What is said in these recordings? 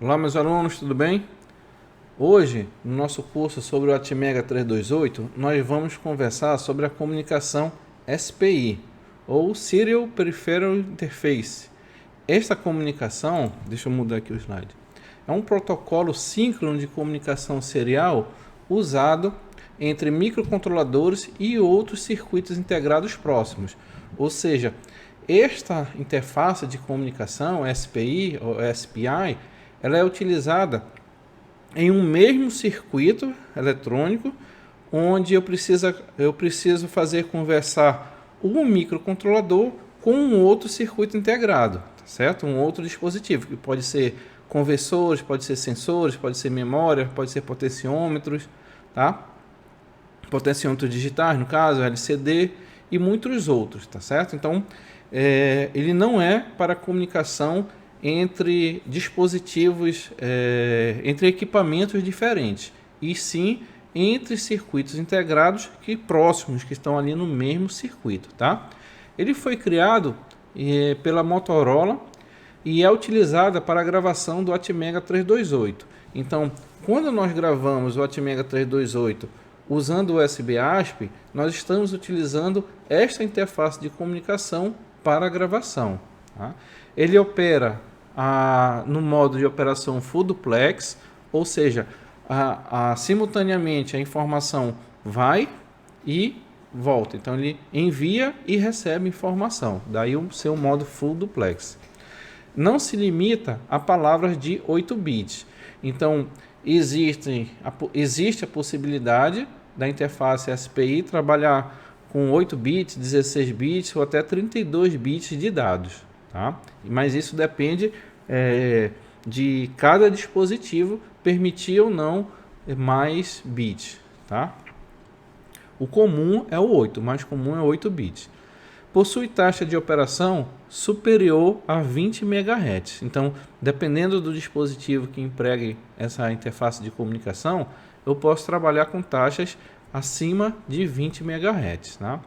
Olá, meus alunos, tudo bem? Hoje, no nosso curso sobre o ATmega 328, nós vamos conversar sobre a comunicação SPI, ou Serial Peripheral Interface. Esta comunicação, deixa eu mudar aqui o slide, é um protocolo síncrono de comunicação serial usado entre microcontroladores e outros circuitos integrados próximos. Ou seja, esta interface de comunicação SPI ou SPI, ela é utilizada em um mesmo circuito eletrônico, onde eu preciso fazer conversar um microcontrolador com um outro circuito integrado, tá certo? Um outro dispositivo, que pode ser conversores, pode ser sensores, pode ser memória, pode ser potenciômetros, tá? Potenciômetros digitais, no caso, LCD e muitos outros, tá certo? Então, ele não é para comunicação entre dispositivos, entre equipamentos diferentes, e sim entre circuitos integrados próximos, que estão ali no mesmo circuito, tá? Ele foi criado pela Motorola e é utilizada para a gravação do ATmega 328. Então, quando nós gravamos o ATmega 328 usando o USB-ASP, nós estamos utilizando esta interface de comunicação para a gravação, tá? Ele opera no modo de operação full duplex, ou seja, simultaneamente a informação vai e volta. Então ele envia e recebe informação, daí o seu modo full duplex. Não se limita a palavras de 8 bits. Então existe a possibilidade da interface SPI trabalhar com 8 bits, 16 bits ou até 32 bits de dados, tá? Mas isso depende de cada dispositivo permitir ou não mais bits, tá? O comum é o 8, o mais comum é 8 bits. Possui taxa de operação superior a 20 MHz. Então, dependendo do dispositivo que empregue essa interface de comunicação, eu posso trabalhar com taxas acima de 20 MHz. Tá?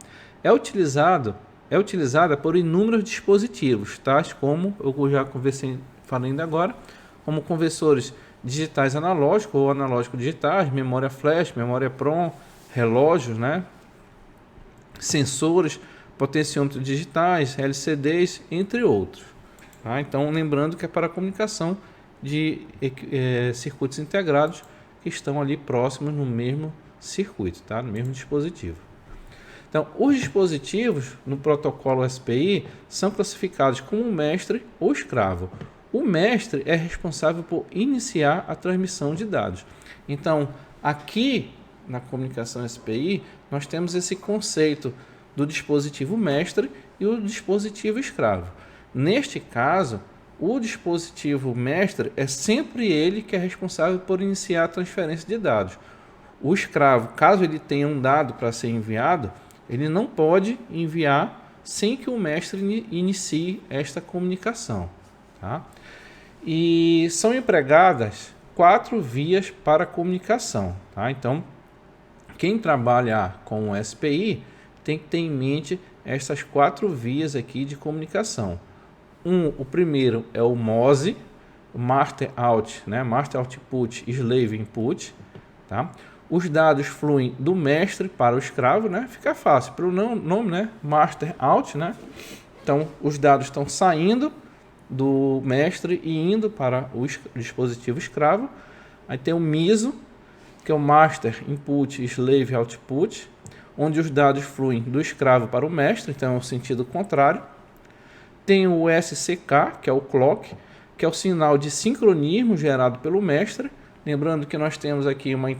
É utilizada por inúmeros dispositivos, tais como eu já falei ainda agora, como conversores digitais analógicos ou analógico digitais, memória flash, memória PROM, relógios, né? Sensores, potenciômetros digitais, LCDs, entre outros. Tá? Então, lembrando que é para a comunicação de circuitos integrados que estão ali próximos no mesmo circuito, tá? No mesmo dispositivo. Então, os dispositivos no protocolo SPI são classificados como mestre ou escravo. O mestre é responsável por iniciar a transmissão de dados. Então, aqui na comunicação SPI, nós temos esse conceito do dispositivo mestre e o dispositivo escravo. Neste caso, o dispositivo mestre é sempre ele que é responsável por iniciar a transferência de dados. O escravo, caso ele tenha um dado para ser enviado, ele não pode enviar sem que o mestre inicie esta comunicação. Tá? E são empregadas 4 vias para a comunicação. Tá? Então, quem trabalha com o SPI tem que ter em mente essas 4 vias aqui de comunicação. O primeiro é o MOSI, Master Out, né? Master Output, Slave Input. Tá? Os dados fluem do mestre para o escravo, né? Fica fácil, pelo nome, né? Master Out, né? Então, os dados estão saindo do mestre e indo para o dispositivo escravo. Aí tem o MISO, que é o Master Input Slave Output, onde os dados fluem do escravo para o mestre, então é o sentido contrário. Tem o SCK, que é o Clock, que é o sinal de sincronismo gerado pelo mestre. Lembrando que nós temos aqui uma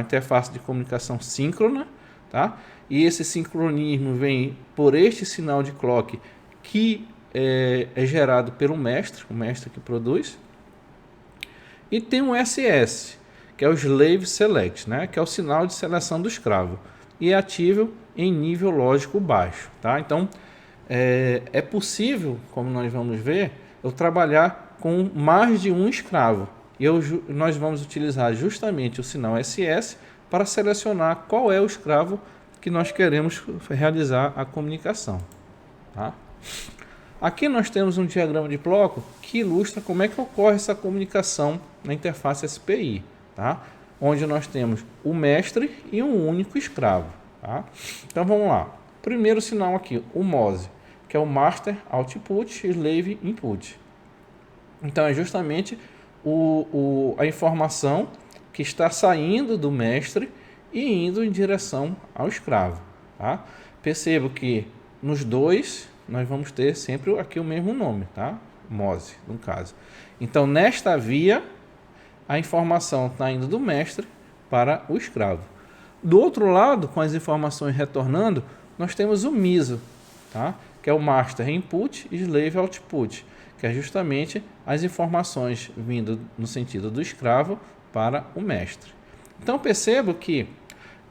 interface de comunicação síncrona, tá? E esse sincronismo vem por este sinal de clock que é gerado pelo mestre, o mestre que produz. E tem o SS, que é o Slave Select, né? Que é o sinal de seleção do escravo. E é ativo em nível lógico baixo, tá? Então, é possível, como nós vamos ver, eu trabalhar com mais de um escravo. E nós vamos utilizar justamente o sinal SS para selecionar qual é o escravo que nós queremos realizar a comunicação. Tá? Aqui nós temos um diagrama de bloco que ilustra como é que ocorre essa comunicação na interface SPI, tá? Onde nós temos o mestre e um único escravo, tá? Então vamos lá. Primeiro sinal aqui, o MOSE, que é o Master Output Slave Input. Então é justamente a informação que está saindo do mestre e indo em direção ao escravo, tá? Percebo que nos dois nós vamos ter sempre aqui o mesmo nome, tá? MOSE, no caso. Então, nesta via, a informação está indo do mestre para o escravo. Do outro lado, com as informações retornando, nós temos o MISO, tá? Que é o Master Input e Slave Output, que é justamente as informações vindo no sentido do escravo para o mestre. Então, percebo que,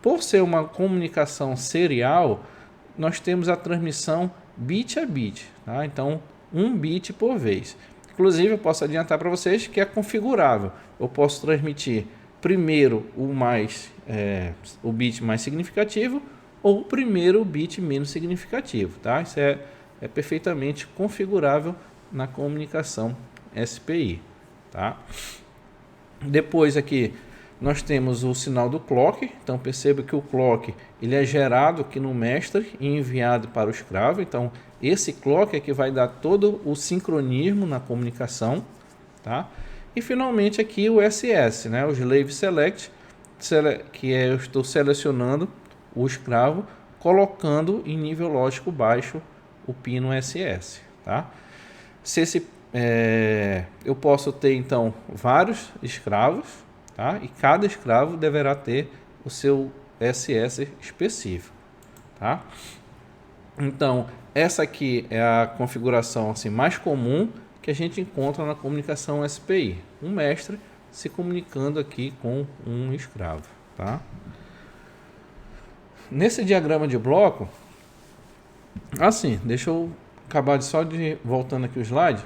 por ser uma comunicação serial, nós temos a transmissão bit a bit, tá? Então 1 bit por vez. Inclusive eu posso adiantar para vocês que é configurável. Eu posso transmitir primeiro o bit mais significativo ou primeiro o bit menos significativo, tá? Isso é perfeitamente configurável na comunicação SPI, tá? Depois aqui nós temos o sinal do clock. Então perceba que o clock ele é gerado aqui no mestre e enviado para o escravo. Então esse clock é que vai dar todo o sincronismo na comunicação, tá? E finalmente aqui o SS, né? O Slave Select, que eu estou selecionando o escravo, colocando em nível lógico baixo o pino SS, tá? Eu posso ter então vários escravos, tá? E cada escravo deverá ter o seu SS específico, tá? Então, essa aqui é a configuração assim, mais comum que a gente encontra na comunicação SPI. Um mestre se comunicando aqui com um escravo, tá? Nesse diagrama de bloco, assim, deixa eu acabar voltando aqui o slide.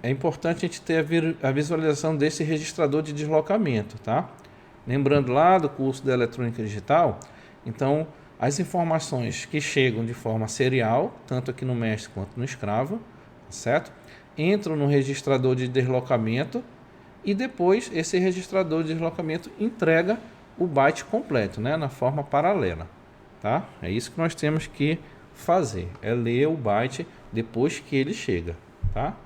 É importante a gente ter a visualização desse registrador de deslocamento, tá? Lembrando lá do curso da eletrônica digital, então as informações que chegam de forma serial, tanto aqui no mestre quanto no escravo, certo? Entram no registrador de deslocamento e depois esse registrador de deslocamento entrega o byte completo, né? Na forma paralela, tá? É isso que nós temos que fazer, é ler o byte depois que ele chega, tá?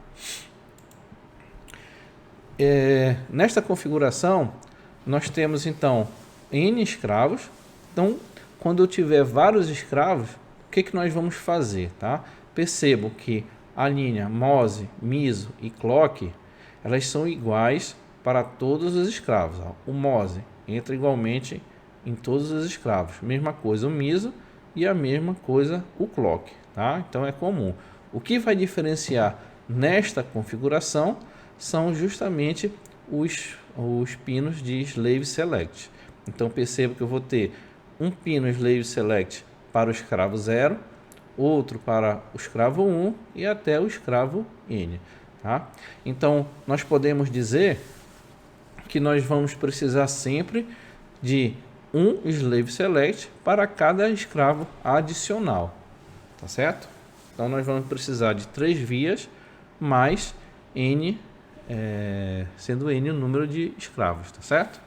Nesta configuração nós temos então N escravos. Então quando eu tiver vários escravos, o que nós vamos fazer, tá? Percebo que a linha MOSE, MISO e clock elas são iguais para todos os escravos, ó. O MOSE entra igualmente em todos os escravos, mesma coisa o MISO e a mesma coisa o clock, tá? Então é comum. O que vai diferenciar nesta configuração são justamente os pinos de Slave Select. Então percebo que eu vou ter um pino Slave Select para o escravo 0, outro para o escravo 1 e até o escravo N, tá? Então nós podemos dizer que nós vamos precisar sempre de um Slave Select para cada escravo adicional, tá certo? Então nós vamos precisar de 3 vias mais N, sendo N o número de escravos, tá certo?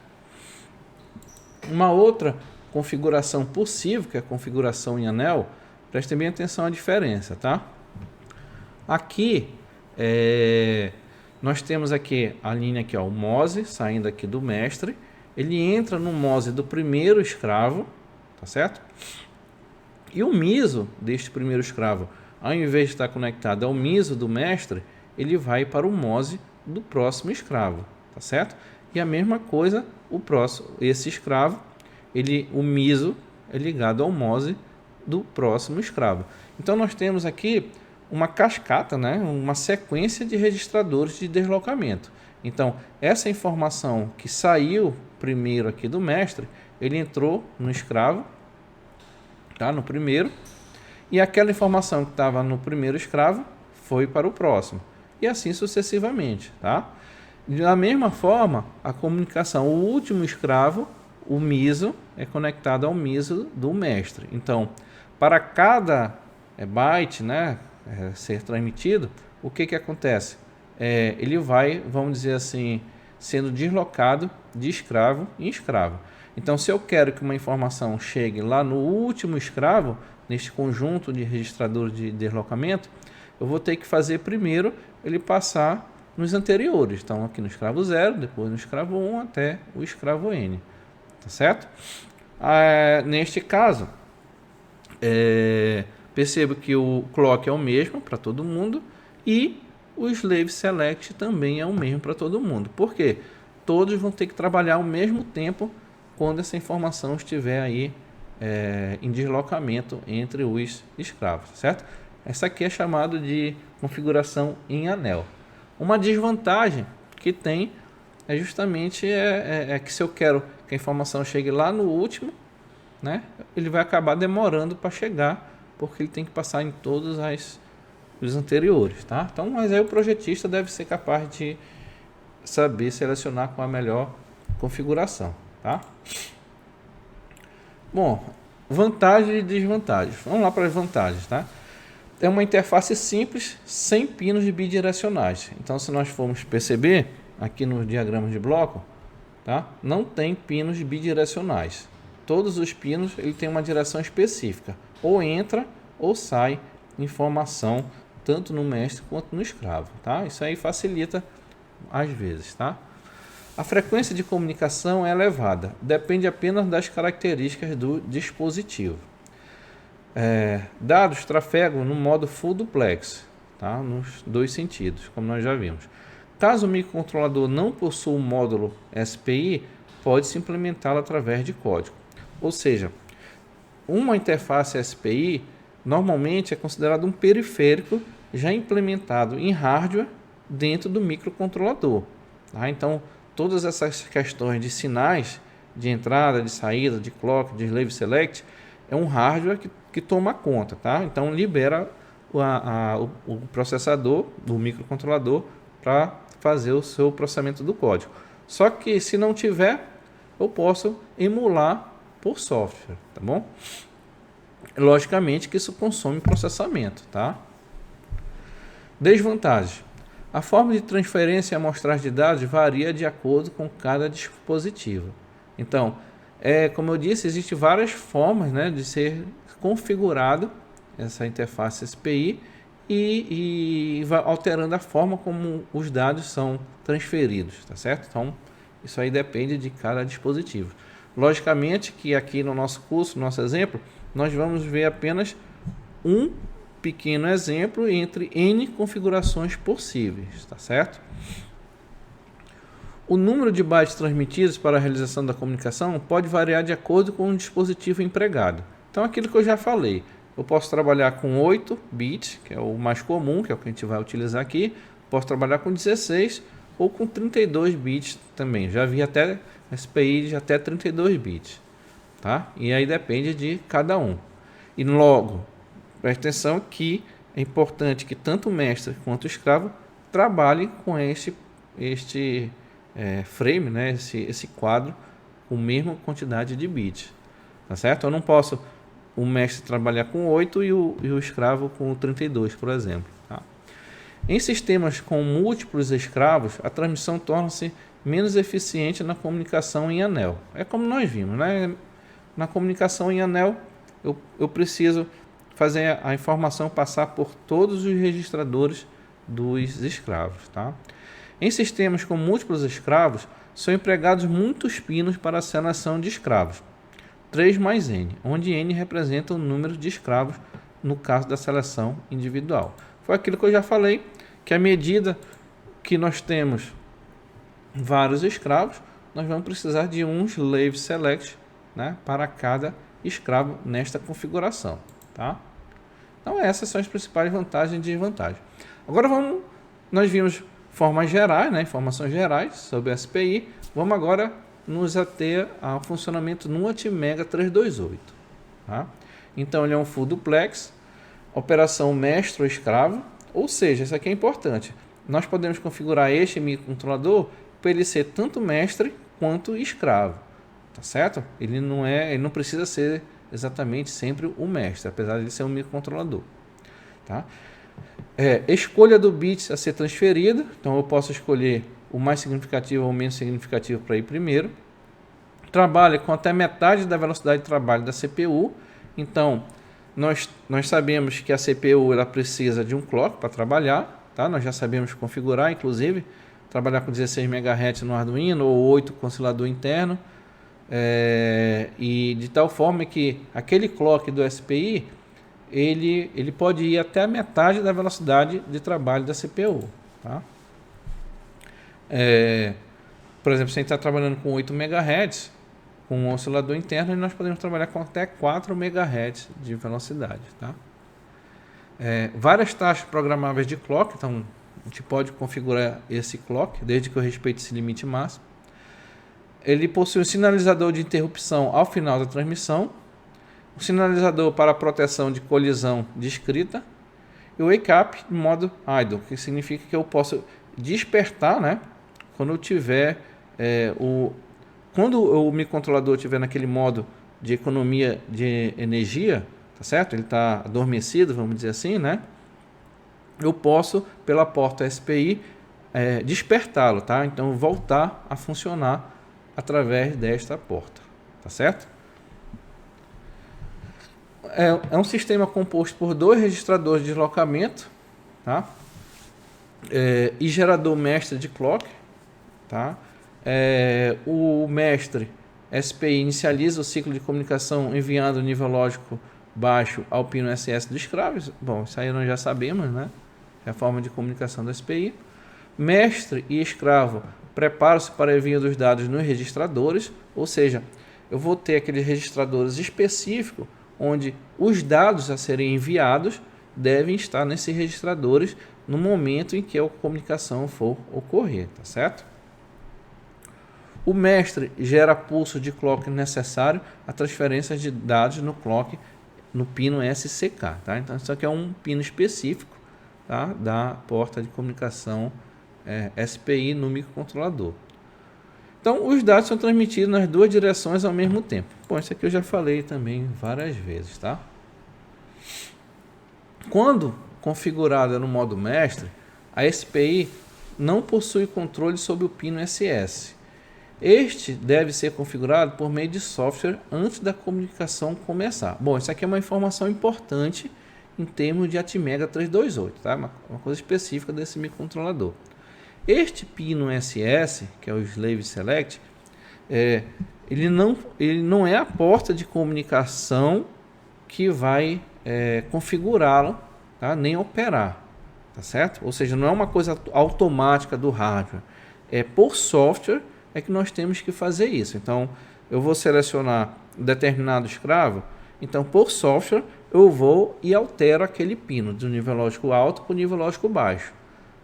Uma outra configuração possível, que é a configuração em anel, prestem bem atenção à diferença, tá? Aqui nós temos aqui a linha aqui, ó, o MOSE saindo aqui do mestre, ele entra no MOSE do primeiro escravo, tá certo? E o MISO deste primeiro escravo, ao invés de estar conectado ao MISO do mestre, ele vai para o MOSE do próximo escravo, tá certo? E a mesma coisa esse escravo, o MISO é ligado ao MOSE do próximo escravo. Então nós temos aqui uma cascata, né? Uma sequência de registradores de deslocamento. Então essa informação que saiu primeiro aqui do mestre, ele entrou no escravo, tá? No primeiro, e aquela informação que estava no primeiro escravo foi para o próximo, e assim sucessivamente, tá? Da mesma forma, a comunicação, o último escravo, o MISO, é conectado ao MISO do mestre. Então, para cada byte, né, ser transmitido, o que acontece? Ele vai, vamos dizer assim, sendo deslocado de escravo em escravo. Então, se eu quero que uma informação chegue lá no último escravo, neste conjunto de registradores de deslocamento, eu vou ter que fazer primeiro ele passar nos anteriores. Então, aqui no escravo 0, depois no escravo 1 até o escravo N. Tá certo? Neste caso, percebo que o clock é o mesmo para todo mundo e o slave select também é o mesmo para todo mundo. Por quê? Todos vão ter que trabalhar ao mesmo tempo quando essa informação estiver aí em deslocamento entre os escravos, certo? Essa aqui é chamada de configuração em anel. Uma desvantagem que tem é justamente que se eu quero que a informação chegue lá no último, né, ele vai acabar demorando para chegar, porque ele tem que passar em todos os anteriores, tá? Então, mas aí o projetista deve ser capaz de saber selecionar com a melhor configuração, tá? Bom, vantagens e desvantagens. Vamos lá para as vantagens, tá? É uma interface simples, sem pinos bidirecionais. Então, se nós formos perceber aqui nos diagramas de bloco, tá? Não tem pinos bidirecionais. Todos os pinos ele tem uma direção específica, ou entra ou sai informação tanto no mestre quanto no escravo, tá? Isso aí facilita às vezes, tá? A frequência de comunicação é elevada, depende apenas das características do dispositivo. Dados trafegam no modo full duplex, tá? Nos dois sentidos, como nós já vimos. Caso o microcontrolador não possua um módulo SPI, pode-se implementá-lo através de código. Ou seja, uma interface SPI normalmente é considerado um periférico já implementado em hardware dentro do microcontrolador. Tá? Então, todas essas questões de sinais de entrada, de saída, de clock, de slave select, é um hardware que toma conta. Tá? Então, libera o processador do microcontrolador para fazer o seu processamento do código. Só que se não tiver, eu posso emular por software, tá bom? Logicamente que isso consome processamento, tá? Desvantagens. A forma de transferência e amostragem de dados varia de acordo com cada dispositivo. Então, como eu disse, existem várias formas, né, de ser configurado essa interface SPI e vai alterando a forma como os dados são transferidos, tá certo? Então, isso aí depende de cada dispositivo. Logicamente que aqui no nosso curso, no nosso exemplo, nós vamos ver apenas um pequeno exemplo entre N configurações possíveis, tá certo? O número de bytes transmitidos para a realização da comunicação pode variar de acordo com o dispositivo empregado. Então, aquilo que eu já falei, eu posso trabalhar com 8 bits, que é o mais comum, que é o que a gente vai utilizar aqui, posso trabalhar com 16 ou com 32 bits também. Já vi até SPI de até 32 bits, tá? E aí depende de cada um. E logo, preste atenção que é importante que tanto o mestre quanto o escravo trabalhem com este frame, né? Esse quadro com a mesma quantidade de bits, tá certo? Eu não posso o mestre trabalhar com 8 e o escravo com 32, por exemplo. Tá? Em sistemas com múltiplos escravos, a transmissão torna-se menos eficiente na comunicação em anel. É como nós vimos, né? Na comunicação em anel, eu preciso fazer a informação passar por todos os registradores dos escravos. Tá? Em sistemas com múltiplos escravos, são empregados muitos pinos para a seleção de escravos. 3 mais N, onde N representa o número de escravos no caso da seleção individual. Foi aquilo que eu já falei, que à medida que nós temos vários escravos, nós vamos precisar de um slave select, né, para cada escravo nesta configuração. Tá? Então essas são as principais vantagens e desvantagens. Agora nós vimos formas gerais, né, informações gerais sobre a SPI, vamos agora nos ater ao funcionamento no Atmega 328. Tá? Então ele é um full duplex, operação mestre ou escravo, ou seja, isso aqui é importante. Nós podemos configurar este microcontrolador para ele ser tanto mestre quanto escravo, tá certo? Ele não precisa ser exatamente sempre o mestre, apesar de ele ser um microcontrolador. Tá? Escolha do bit a ser transferido, então eu posso escolher o mais significativo ou o menos significativo para ir primeiro. Trabalha com até metade da velocidade de trabalho da CPU, então nós sabemos que a CPU ela precisa de um clock para trabalhar, tá? Nós já sabemos configurar, inclusive, trabalhar com 16 MHz no Arduino ou 8 com oscilador interno, e de tal forma que aquele clock do SPI ele pode ir até a metade da velocidade de trabalho da CPU, tá? Por exemplo, se a gente está trabalhando com 8 MHz com um oscilador interno, nós podemos trabalhar com até 4 MHz de velocidade, tá? Várias taxas programáveis de clock, então a gente pode configurar esse clock desde que eu respeite esse limite máximo. Ele possui um sinalizador de interrupção ao final da transmissão, um sinalizador para proteção de colisão discreta e o wake up em modo idle, que significa que eu posso despertar, né, quando eu tiver quando o microcontrolador estiver naquele modo de economia de energia, tá certo? Ele está adormecido, vamos dizer assim, né? Eu posso, pela porta SPI, despertá-lo, tá? Então, voltar a funcionar através desta porta, tá certo? É um sistema composto por 2 registradores de deslocamento, tá? E gerador mestre de clock, tá? O mestre SPI inicializa o ciclo de comunicação enviando o nível lógico baixo ao pino SS do escravo. Bom, isso aí nós já sabemos, né? É a forma de comunicação do SPI. Mestre e escravo preparam-se para o envio dos dados nos registradores, ou seja, eu vou ter aqueles registradores específicos onde os dados a serem enviados devem estar nesses registradores no momento em que a comunicação for ocorrer, tá certo? O mestre gera pulso de clock necessário à transferência de dados no clock no pino SCK, tá? Então isso aqui é um pino específico, tá, da porta de comunicação SPI no microcontrolador. Então os dados são transmitidos nas 2 direções ao mesmo tempo. Bom, isso aqui eu já falei também várias vezes, tá? Quando configurada no modo mestre, a SPI não possui controle sobre o pino SS. Este deve ser configurado por meio de software antes da comunicação começar. Bom, isso aqui é uma informação importante em termos de Atmega 328, tá? Uma coisa específica desse microcontrolador. Este pino SS, que é o Slave Select, ele não é a porta de comunicação que vai configurá-lo, tá? Nem operar, tá certo? Ou seja, não é uma coisa automática do hardware. Por software que nós temos que fazer isso. Então, eu vou selecionar um determinado escravo, então por software eu vou e altero aquele pino do nível lógico alto para o nível lógico baixo,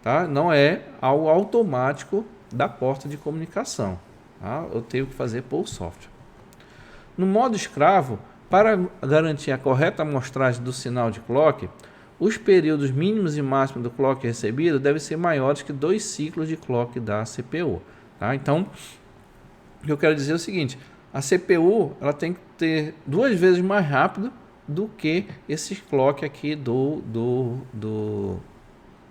tá? Não é algo automático da porta de comunicação, tá? Eu tenho que fazer por software. No modo escravo, para garantir a correta amostragem do sinal de clock, os períodos mínimos e máximos do clock recebido devem ser maiores que 2 ciclos de clock da CPU. Tá? Então, o que eu quero dizer é o seguinte: a CPU ela tem que ter 2 vezes mais rápido do que esse clock aqui do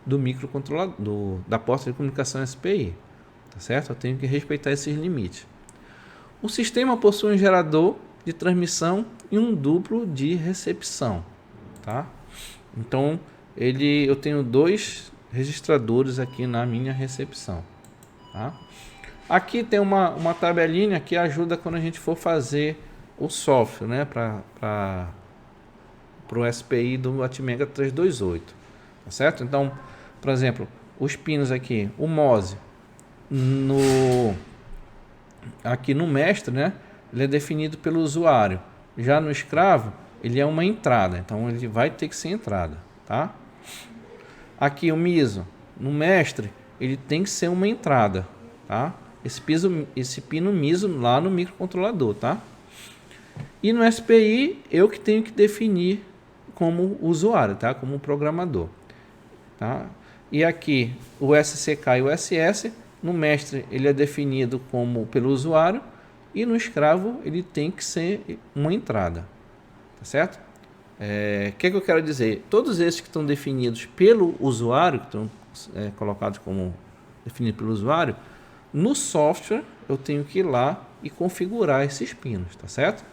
microcontrolador, da porta de comunicação SPI. Tá certo? Eu tenho que respeitar esses limites. O sistema possui um gerador de transmissão e um duplo de recepção. Tá? Então, eu tenho 2 registradores aqui na minha recepção. Tá? Aqui tem uma tabelinha que ajuda quando a gente for fazer o software, né, para o SPI do Atmega 328, tá certo? Então, por exemplo, os pinos aqui, o MOSE, aqui no mestre, né, ele é definido pelo usuário. Já no escravo, ele é uma entrada, então ele vai ter que ser entrada, tá? Aqui o MISO, no mestre, ele tem que ser uma entrada, tá? Esse pino MISO lá no microcontrolador, tá? E no SPI eu que tenho que definir como usuário, tá? Como programador, tá? E aqui o SCK e o SS, no mestre ele é definido pelo usuário e no escravo ele tem que ser uma entrada, tá certo? que eu quero dizer? Todos esses que estão definidos pelo usuário, que estão colocados como definidos pelo usuário, no software eu tenho que ir lá e configurar esses pinos, tá certo?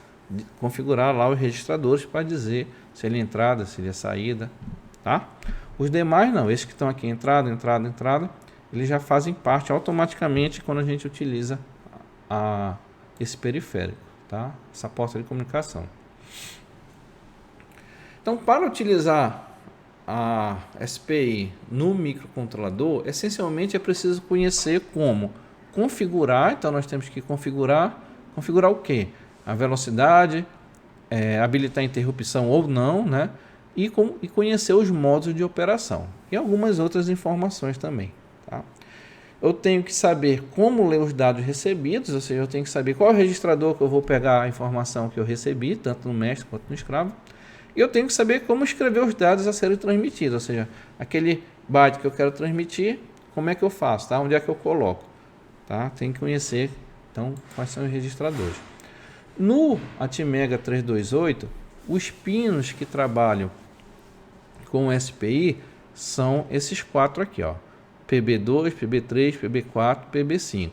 Configurar lá os registradores para dizer se ele é entrada, se ele é saída, tá? Os demais não, esses que estão aqui, entrada, entrada, entrada, eles já fazem parte automaticamente quando a gente utiliza esse periférico, tá? Essa porta de comunicação. Então, para utilizar a SPI no microcontrolador, essencialmente é preciso conhecer como configurar. Então, nós temos que configurar o quê? A velocidade, habilitar a interrupção ou não, né? E conhecer os modos de operação e algumas outras informações também, tá? Eu tenho que saber como ler os dados recebidos, ou seja, eu tenho que saber qual é o registrador que eu vou pegar a informação que eu recebi, tanto no mestre quanto no escravo. E eu tenho que saber como escrever os dados a serem transmitidos, ou seja, aquele byte que eu quero transmitir, como é que eu faço, tá? Onde é que eu coloco, tá? Tem que conhecer, então, quais são os registradores. No Atmega 328, os pinos que trabalham com o SPI são esses 4 aqui, ó. PB2, PB3, PB4, PB5,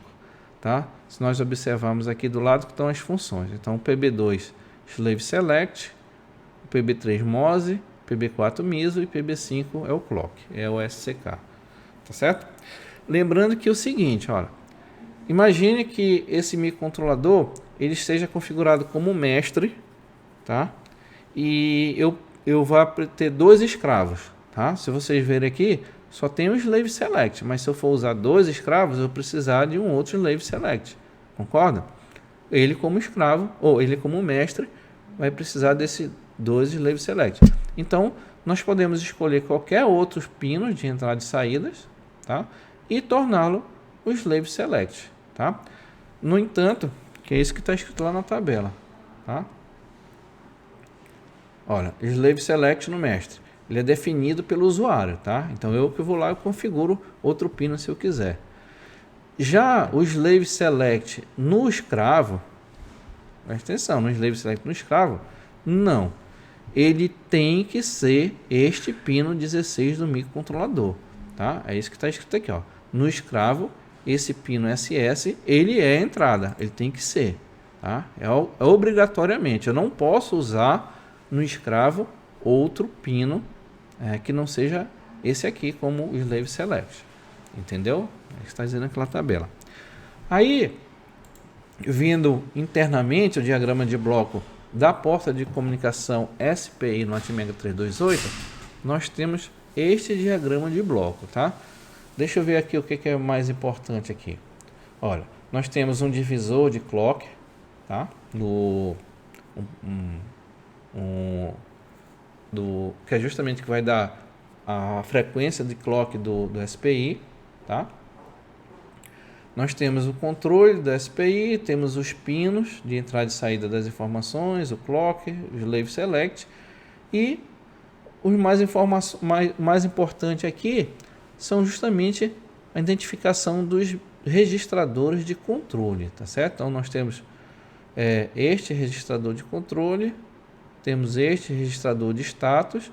tá? Se nós observarmos aqui do lado que estão as funções. Então, PB2 Slave Select, PB3 MOSE, PB4 MISO e PB5 é o clock, é o SCK, tá certo? Lembrando que é o seguinte, olha, imagine que esse microcontrolador ele esteja configurado como mestre, tá? E eu vou ter 2 escravos, tá? Se vocês verem aqui, só tem o Slave Select, mas se eu for usar 2 escravos, eu vou precisar de um outro Slave Select, concorda? Ele como escravo, ou ele como mestre, vai precisar desse 2 Slave Select. Então, nós podemos escolher qualquer outro pino de entrada e saídas, tá? E torná-lo o Slave Select, tá? No entanto, que é isso que está escrito lá na tabela, tá? Olha, Slave Select no mestre, ele é definido pelo usuário, tá? Então eu que vou lá e configuro outro pino se eu quiser. Já o Slave Select no escravo, presta atenção, no Slave Select no escravo, não. Ele tem que ser este pino 16 do microcontrolador, tá? É isso que está escrito aqui, ó. No escravo, esse pino SS, ele é a entrada, ele tem que ser, tá? É obrigatoriamente. Eu não posso usar no escravo outro pino que não seja esse aqui, como o Slave Select, entendeu? É está dizendo aquela tabela. Aí, vindo internamente o diagrama de bloco da porta de comunicação SPI no Atmega 328, nós temos este diagrama de bloco, tá? Deixa eu ver aqui o que é mais importante aqui. Olha, nós temos um divisor de clock, tá? Que é justamente que vai dar a frequência de clock do SPI, tá? Nós temos o controle da SPI, temos os pinos de entrada e saída das informações, o clock, o Slave Select, e os mais importante aqui são justamente a identificação dos registradores de controle, tá certo? Então nós temos este registrador de controle, temos este registrador de status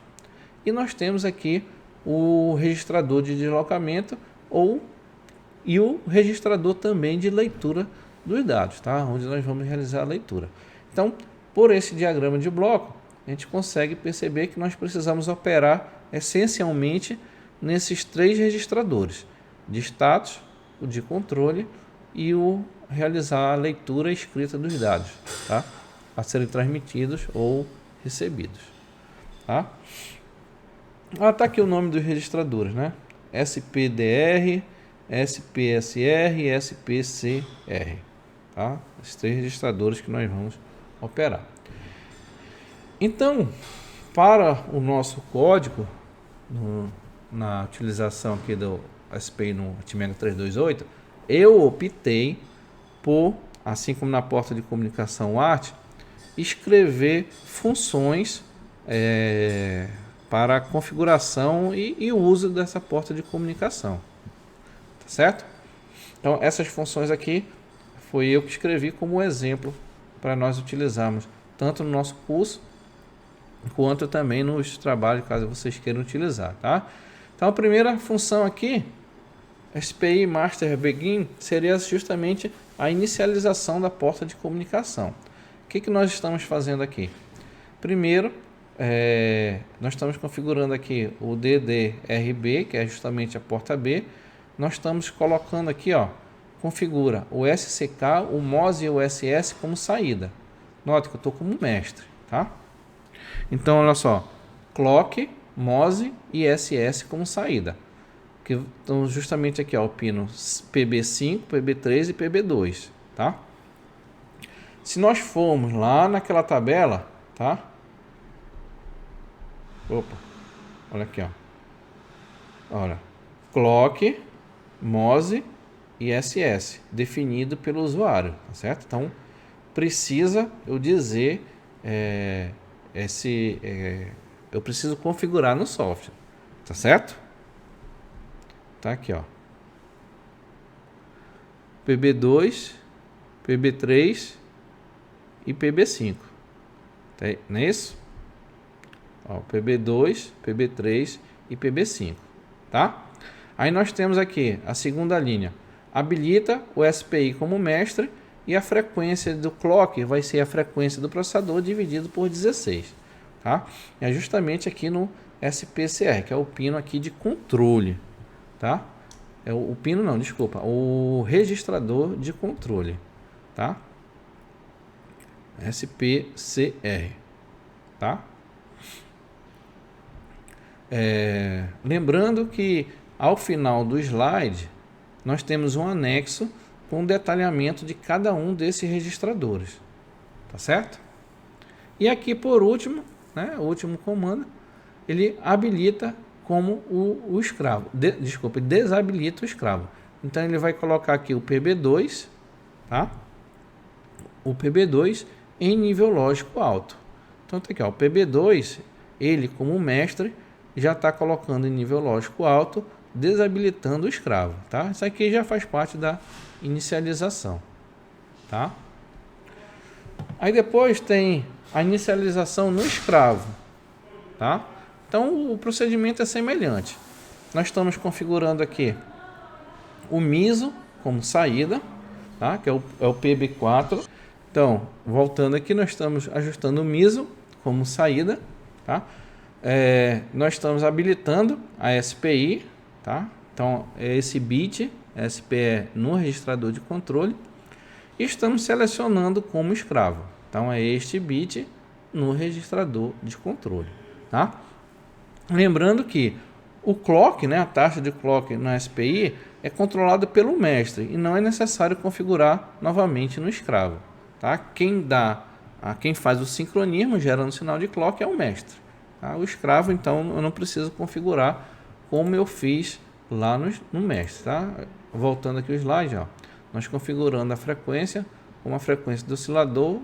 e nós temos aqui o registrador de deslocamento e o registrador também de leitura dos dados, tá? Onde nós vamos realizar a leitura. Então, por esse diagrama de bloco, a gente consegue perceber que nós precisamos operar essencialmente nesses 3 registradores, de status, o de controle e o realizar a leitura e escrita dos dados, tá? A serem transmitidos ou recebidos, tá? Tá aqui o nome dos registradores, né? SPDR, SPSR e SPCR, tá? Esses 3 registradores que nós vamos operar. Então, para o nosso código, na utilização aqui do SPI no Atmega 328, eu optei por, assim como na porta de comunicação ART, escrever funções para a configuração e o uso dessa porta de comunicação, tá certo? Então essas funções aqui foi eu que escrevi como exemplo para nós utilizarmos tanto no nosso curso quanto também nos trabalhos, caso vocês queiram utilizar, tá? Então a primeira função aqui, SPI Master Begin, seria justamente a inicialização da porta de comunicação. O que nós estamos fazendo aqui? Primeiro, nós estamos configurando aqui o DDRB, que é justamente a porta B. Nós estamos colocando aqui, ó, configura o SCK, o MOS e o SS como saída. Note que eu estou como mestre, tá? Então, olha só, clock, MOS e SS como saída. Que estão justamente aqui, ó, o pino PB5, PB3 e PB2, tá? Se nós formos lá naquela tabela, tá? Opa, olha aqui, ó. Olha, clock, MOS e SS, definido pelo usuário, tá certo? Então, precisa eu dizer, eu preciso configurar no software, tá certo? Tá aqui, ó. PB2, PB3 e PB5. Tá, não é isso? Ó, PB2, PB3 e PB5, tá? Aí nós temos aqui a segunda linha. Habilita o SPI como mestre e a frequência do clock vai ser a frequência do processador dividido por 16, tá? É justamente aqui no SPCR, que é o pino aqui de controle, tá? É o pino não, desculpa, o registrador de controle, tá? SPCR, tá? Lembrando que ao final do slide nós temos um anexo com detalhamento de cada um desses registradores, tá certo? E aqui por último, né, o último comando, ele habilita como o escravo, desabilita o escravo. Então ele vai colocar aqui o PB2, tá? O PB2 em nível lógico alto. Então tá aqui, ó, o PB2, ele como mestre já está colocando em nível lógico alto, desabilitando o escravo, tá? Isso aqui já faz parte da inicialização, tá? Aí depois tem a inicialização no escravo, tá? Então o procedimento é semelhante. Nós estamos configurando aqui o MISO como saída, tá? Que é o PB4. Então, voltando aqui, nós estamos ajustando o MISO como saída, tá? Nós estamos habilitando a SPI, tá? Então, é esse bit SPE no registrador de controle. E estamos selecionando como escravo. Então, é este bit no registrador de controle, tá? Lembrando que o clock, né, a taxa de clock na SPI é controlado pelo mestre e não é necessário configurar novamente no escravo, tá? Quem faz o sincronismo gerando o sinal de clock é o mestre, tá? O escravo, então, eu não preciso configurar como eu fiz lá no mestre, tá? Voltando aqui o slide, ó, nós configurando a frequência como a frequência do oscilador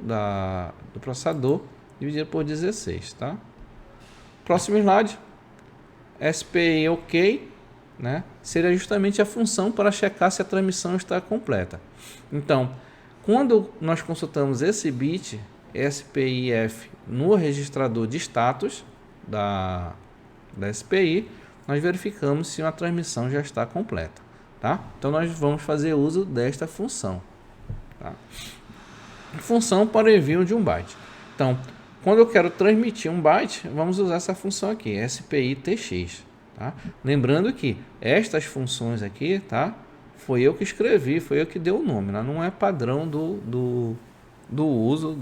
do processador dividido por 16, tá? Próximo slide. SPI OK, né? Seria justamente a função para checar se a transmissão está completa. Então, quando nós consultamos esse bit SPIF no registrador de status da SPI, nós verificamos se a transmissão já está completa, tá? Então nós vamos fazer uso desta função, tá? Função para envio de um byte. Então, quando eu quero transmitir um byte, vamos usar essa função aqui, SPI-TX, tá? Lembrando que estas funções aqui, tá? Foi eu que escrevi, foi eu que dei o nome, né? Não é padrão do uso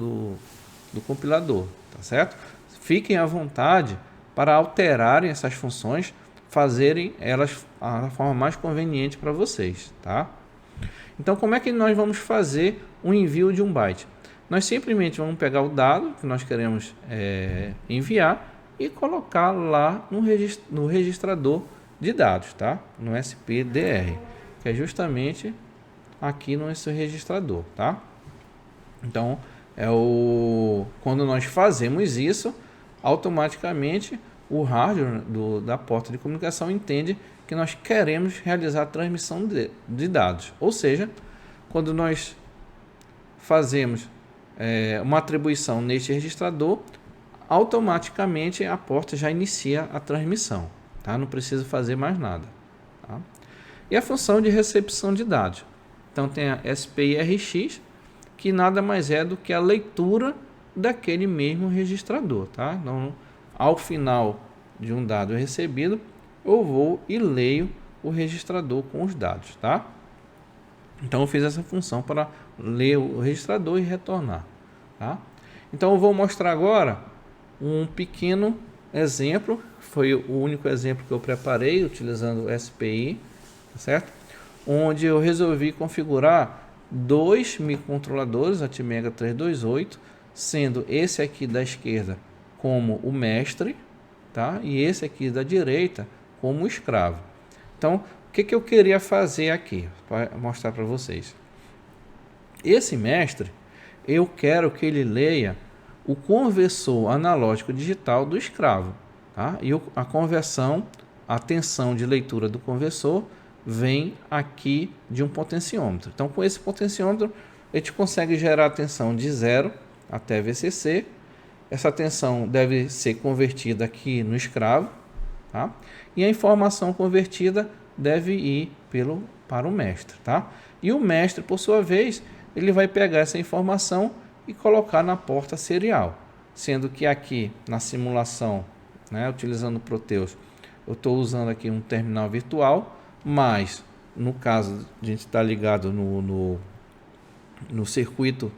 do compilador, tá certo? Fiquem à vontade para alterarem essas funções, fazerem elas a forma mais conveniente para vocês, tá? Então, como é que nós vamos fazer o envio de um byte? Nós simplesmente vamos pegar o dado que nós queremos enviar e colocar lá no registrador de dados, tá? No SPDR, que é justamente aqui no registrador, tá? Então, quando nós fazemos isso, automaticamente o hardware da porta de comunicação entende que nós queremos realizar a transmissão de dados. Ou seja, quando nós fazemos uma atribuição neste registrador, automaticamente a porta já inicia a transmissão, tá? Não precisa fazer mais nada, tá? E a função de recepção de dados. Então tem a SPI RX, que nada mais é do que a leitura daquele mesmo registrador, tá? Então, ao final de um dado recebido, eu vou e leio o registrador com os dados, tá? Então eu fiz essa função para ler o registrador e retornar, tá? Então eu vou mostrar agora um pequeno exemplo, foi o único exemplo que eu preparei utilizando o SPI, tá certo? Onde eu resolvi configurar dois microcontroladores Atmega 328, sendo esse aqui da esquerda como o mestre, tá? E esse aqui da direita como o escravo. Então, o que eu queria fazer aqui para mostrar para vocês? Esse mestre, eu quero que ele leia o conversor analógico digital do escravo, tá? E a conversão, a tensão de leitura do conversor vem aqui de um potenciômetro. Então, com esse potenciômetro, a gente consegue gerar a tensão de 0 até VCC. Essa tensão deve ser convertida aqui no escravo, tá? E a informação convertida deve ir para o mestre, tá? E o mestre, por sua vez, ele vai pegar essa informação e colocar na porta serial, sendo que aqui na simulação, né, utilizando o Proteus, eu estou usando aqui um terminal virtual, mas no caso de a gente estar ligado no circuito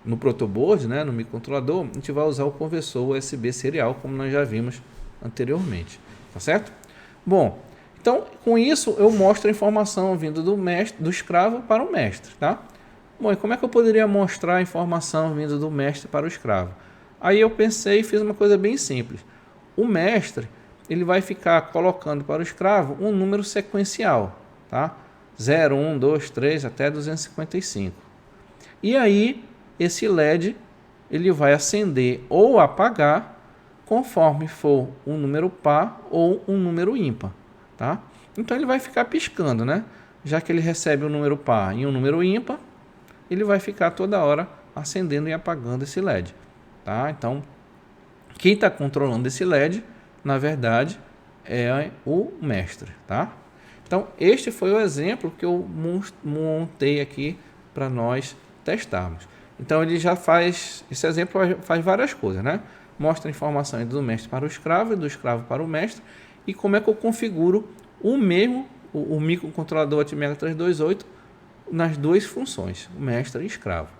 no protoboard, né, no microcontrolador, a gente vai usar o conversor USB serial, como nós já vimos anteriormente, tá certo? Bom, então com isso eu mostro a informação vindo do escravo para o mestre, tá? Bom, e como é que eu poderia mostrar a informação vindo do mestre para o escravo? Aí eu pensei e fiz uma coisa bem simples. O mestre, ele vai ficar colocando para o escravo um número sequencial, tá? 0, 1, 2, 3 até 255. E aí esse LED ele vai acender ou apagar conforme for um número par ou um número ímpar, tá? Então ele vai ficar piscando, né? Já que ele recebe um número par e um número ímpar, ele vai ficar toda hora acendendo e apagando esse LED, tá? Então, quem está controlando esse LED, na verdade, é o mestre, tá? Então, este foi o exemplo que eu montei aqui para nós testarmos. Então, ele já faz, esse exemplo faz várias coisas, né? Mostra a informação do mestre para o escravo e do escravo para o mestre, e como é que eu configuro o microcontrolador Atmega 328 nas duas funções, o mestre e escravo,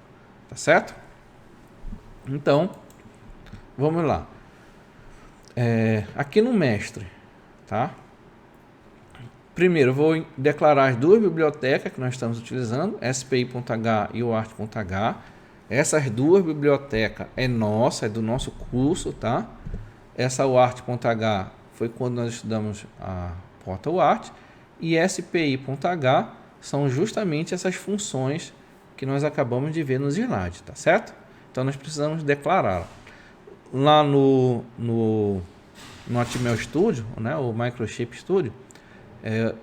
tá certo? Então, vamos lá. Aqui no mestre, tá? Primeiro, eu vou declarar as duas bibliotecas que nós estamos utilizando, SPI.h e UART.h. Essas duas bibliotecas é nossa, é do nosso curso, tá? Essa UART.h foi quando nós estudamos a porta UART, e SPI.h são justamente essas funções que nós acabamos de ver nos slides, tá certo? Então nós precisamos declarar lá no Atmel Studio, né, o Microchip Studio,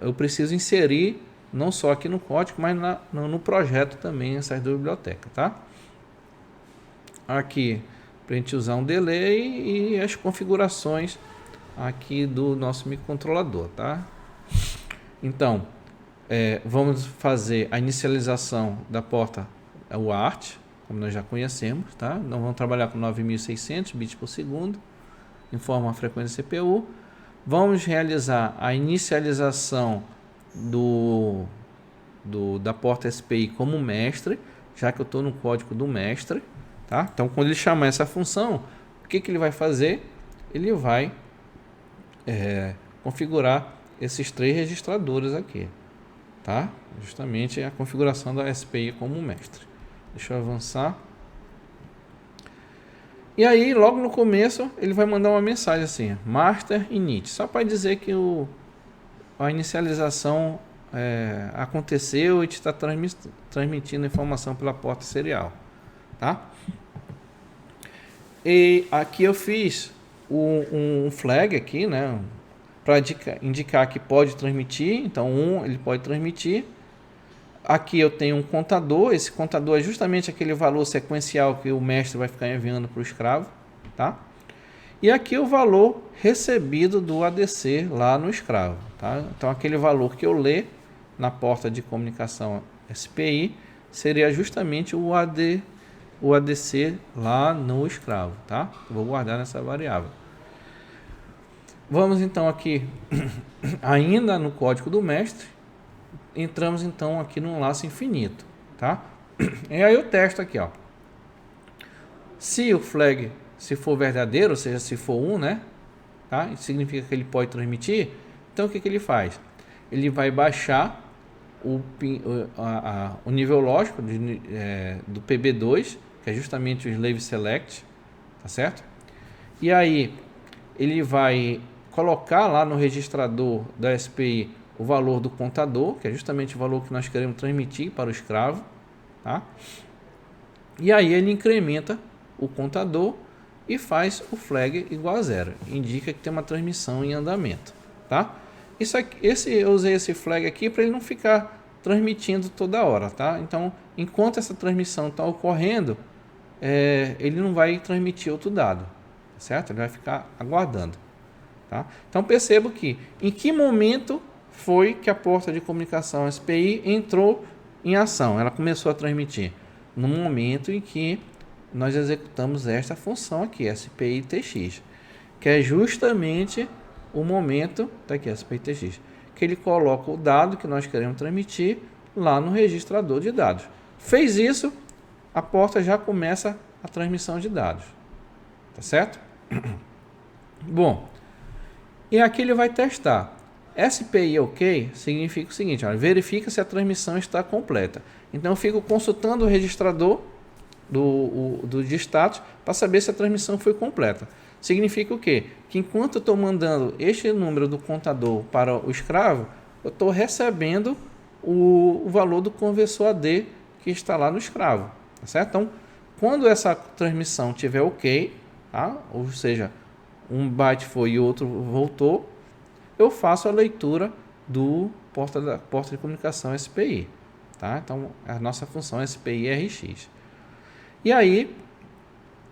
eu preciso inserir não só aqui no código, mas no projeto também essas duas bibliotecas, tá? Aqui para a gente usar um delay e as configurações aqui do nosso microcontrolador, tá? Então vamos fazer a inicialização da porta UART, como nós já conhecemos, tá? Então vamos trabalhar com 9600 bits por segundo, informa a frequência CPU. Vamos realizar a inicialização da porta SPI como mestre, já que eu estou no código do mestre, tá? Então quando ele chamar essa função, o que ele vai fazer? Ele vai configurar esses três registradores aqui, tá? Justamente a configuração da SPI como mestre. Deixa eu avançar. E aí, logo no começo, ele vai mandar uma mensagem assim, master init, só para dizer que a inicialização aconteceu e está transmitindo informação pela porta serial, tá? E aqui eu fiz um flag aqui, né, para indicar que pode transmitir. Então ele pode transmitir. Aqui eu tenho um contador, esse contador é justamente aquele valor sequencial que o mestre vai ficar enviando para o escravo, tá? E aqui o valor recebido do ADC lá no escravo, tá? Então aquele valor que eu ler na porta de comunicação SPI seria justamente o ADC lá no escravo, tá? Vou guardar nessa variável. Vamos então aqui, ainda no código do mestre, entramos então aqui no laço infinito, tá? E aí eu testo aqui, ó. Se o flag, se for verdadeiro, ou seja, se for 1, né? Tá? Isso significa que ele pode transmitir. Então o que ele faz? Ele vai baixar o nível lógico do PB2, que é justamente o slave select, tá certo? E aí ele vai colocar lá no registrador da SPI o valor do contador, que é justamente o valor que nós queremos transmitir para o escravo, tá? E aí ele incrementa o contador e faz o flag igual a 0, indica que tem uma transmissão em andamento, tá? Isso aqui, eu usei esse flag aqui para ele não ficar transmitindo toda hora, tá? Então, enquanto essa transmissão está ocorrendo, ele não vai transmitir outro dado, tá certo? Ele vai ficar aguardando, tá? Então percebo que em que momento foi que a porta de comunicação SPI entrou em ação, ela começou a transmitir no momento em que nós executamos esta função aqui, SPI TX, que é justamente o momento, tá aqui, SPI TX, que ele coloca o dado que nós queremos transmitir lá no registrador de dados. Fez isso, a porta já começa a transmissão de dados, tá certo? Bom, e aqui ele vai testar. SPI OK significa o seguinte, olha, verifica se a transmissão está completa. Então eu fico consultando o registrador do status para saber se a transmissão foi completa. Significa o quê? Que enquanto eu estou mandando este número do contador para o escravo, eu estou recebendo o valor do conversor AD que está lá no escravo, tá certo? Então, quando essa transmissão tiver OK, tá? Ou seja, um byte foi e outro voltou, eu faço a leitura do porta de comunicação SPI, tá? Então, a nossa função é SPI RX. E aí,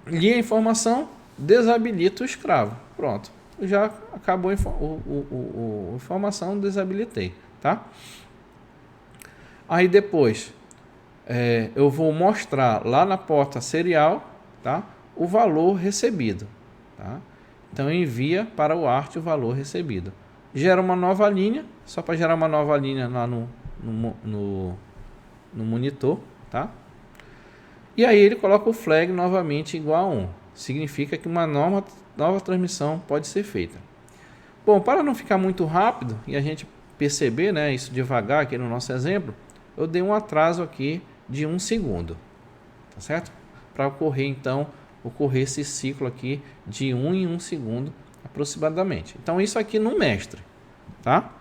li a informação, desabilito o escravo. Pronto, já acabou a informação, desabilitei, tá? Aí depois, eu vou mostrar lá na porta serial, tá? O valor recebido, tá? Então envia para o ART o valor recebido. Gera uma nova linha, só para gerar uma nova linha lá no monitor, tá? E aí ele coloca o flag novamente igual a 1. Significa que uma nova transmissão pode ser feita. Bom, para não ficar muito rápido e a gente perceber, né, isso devagar aqui no nosso exemplo, eu dei um atraso aqui de 1 segundo, tá certo? Para ocorrer esse ciclo aqui de 1 em 1 segundo aproximadamente. Então isso aqui no mestre, tá?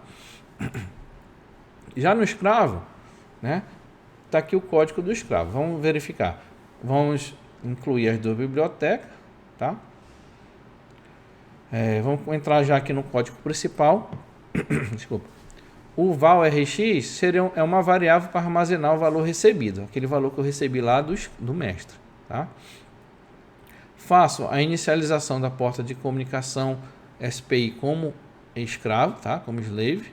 Já no escravo, né? Tá aqui o código do escravo. Vamos verificar. Vamos incluir as duas bibliotecas, tá? Vamos entrar já aqui no código principal. Desculpa. O val RX é uma variável para armazenar o valor recebido, aquele valor que eu recebi lá do mestre, tá? Faço a inicialização da porta de comunicação SPI como escravo, tá? Como slave,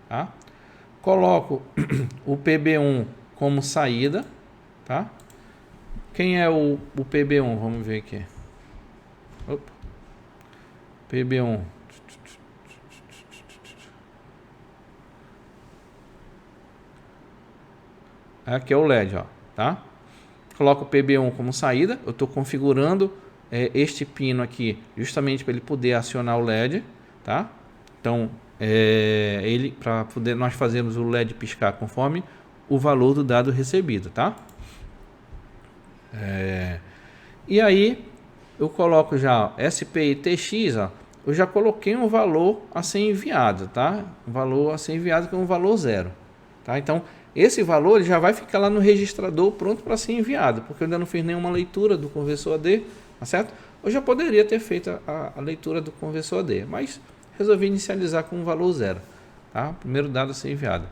tá? Coloco o PB1 como saída, tá? Quem é o PB1? Vamos ver aqui. Opa. PB1. Aqui é o LED, ó, tá? Coloco o PB1 como saída. Eu estou configurando este pino aqui justamente para ele poder acionar o LED, tá? Então, para poder nós fazermos o LED piscar conforme o valor do dado recebido, tá? E aí eu coloco já SPI TX, ó, eu já coloquei um valor a ser enviado, tá? Um valor a ser enviado que é um valor 0, tá? Então esse valor ele já vai ficar lá no registrador pronto para ser enviado, porque eu ainda não fiz nenhuma leitura do conversor AD, tá certo? Eu já poderia ter feito a leitura do conversor AD, mas resolvi inicializar com um valor 0, tá? Primeiro dado a ser enviado.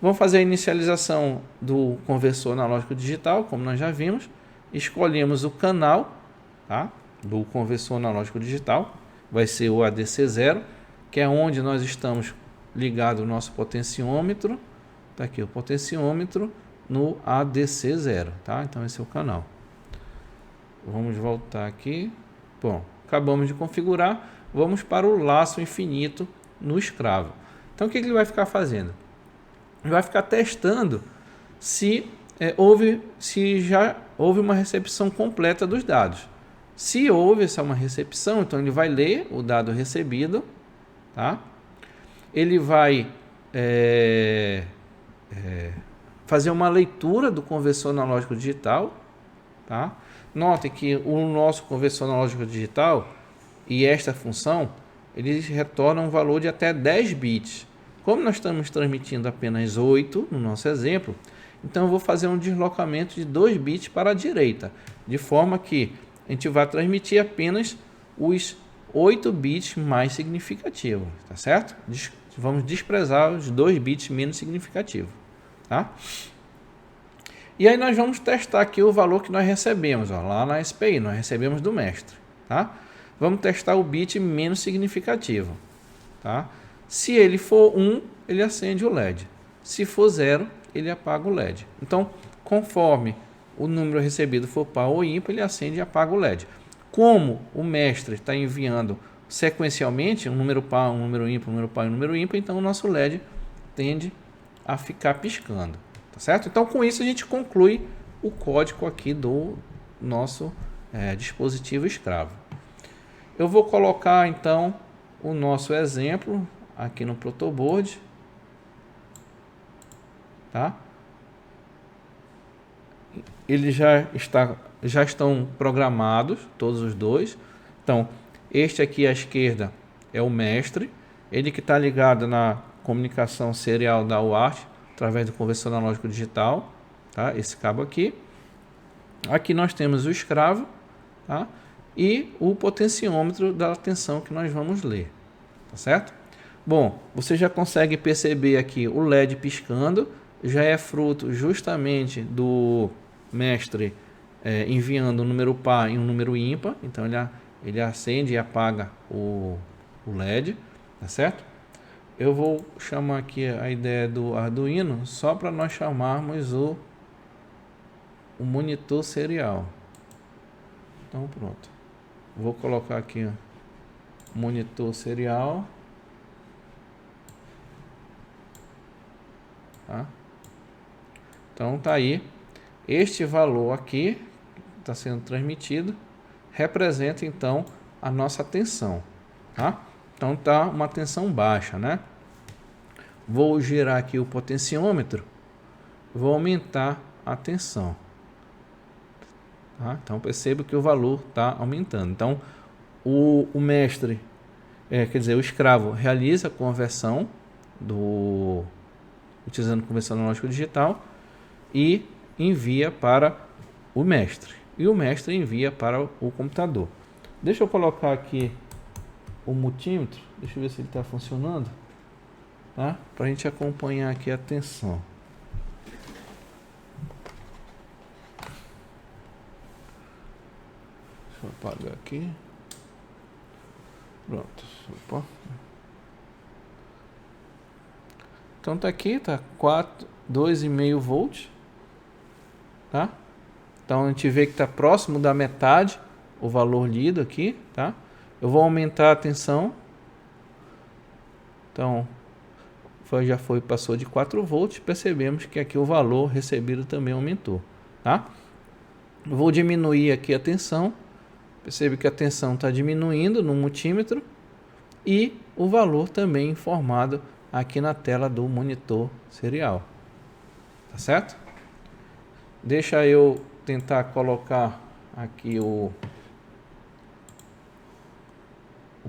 Vamos fazer a inicialização do conversor analógico digital, como nós já vimos. Escolhemos o canal, tá, do conversor analógico digital, vai ser o ADC0, que é onde nós estamos ligado o nosso potenciômetro. Tá aqui o potenciômetro no ADC0, tá? Então esse é o canal. Vamos voltar aqui. Bom, acabamos de configurar. Vamos para o laço infinito no escravo. Então o que ele vai ficar fazendo? Ele vai ficar testando se já houve uma recepção completa dos dados. Se houve uma recepção, então ele vai ler o dado recebido, tá? Ele vai fazer uma leitura do conversor analógico digital, tá? Note que o nosso conversor analógico digital e esta função, eles retornam um valor de até 10 bits. Como nós estamos transmitindo apenas 8 no nosso exemplo, então eu vou fazer um deslocamento de 2 bits para a direita, de forma que a gente vai transmitir apenas os 8 bits mais significativos, tá certo? Vamos desprezar os 2 bits menos significativos, tá? E aí nós vamos testar aqui o valor que nós recebemos, ó, lá na SPI, nós recebemos do mestre, tá? Vamos testar o bit menos significativo, tá? Se ele for 1, ele acende o LED. Se for 0, ele apaga o LED. Então, conforme o número recebido for par ou ímpar, ele acende e apaga o LED. Como o mestre está enviando sequencialmente um número par, um número ímpar, um número par e um número ímpar, então o nosso LED tende a ficar piscando, tá certo? Então, com isso a gente conclui o código aqui do nosso dispositivo escravo. Eu vou colocar então o nosso exemplo aqui no protoboard, tá? Eles já estão programados, todos os dois. Então, este aqui à esquerda é o mestre, ele que está ligado na comunicação serial da UART através do conversor analógico digital, tá? Esse cabo aqui. Aqui nós temos o escravo, tá? E o potenciômetro da tensão que nós vamos ler, tá certo? Bom, você já consegue perceber aqui o LED piscando, já é fruto justamente do mestre enviando um número par e um número ímpar, então ele acende e apaga o LED, tá certo? Eu vou chamar aqui a ideia do Arduino só para nós chamarmos o monitor serial. Então pronto, vou colocar aqui ó, monitor serial. Tá? Então tá aí, este valor aqui está sendo transmitido representa então a nossa tensão, tá? Então tá uma tensão baixa, né? Vou girar aqui o potenciômetro, vou aumentar a tensão, tá? Então perceba que o valor está aumentando. Então o mestre, quer dizer, o escravo realiza a conversão utilizando conversão analógico digital e envia para o mestre. E o mestre envia para o computador. Deixa eu colocar aqui o multímetro. Deixa eu ver se ele está funcionando. Tá? Para a gente acompanhar aqui a tensão. Deixa eu apagar aqui. Pronto. Opa. Então tá aqui, tá 2,5 volts, tá? Então a gente vê que está próximo da metade o valor lido aqui, tá? Eu vou aumentar a tensão. Então passou de 4 volts, percebemos que aqui o valor recebido também aumentou, tá? Eu vou diminuir aqui a tensão. Percebe que a tensão está diminuindo no multímetro e o valor também informado aqui na tela do monitor serial, tá certo? Deixa eu tentar colocar aqui o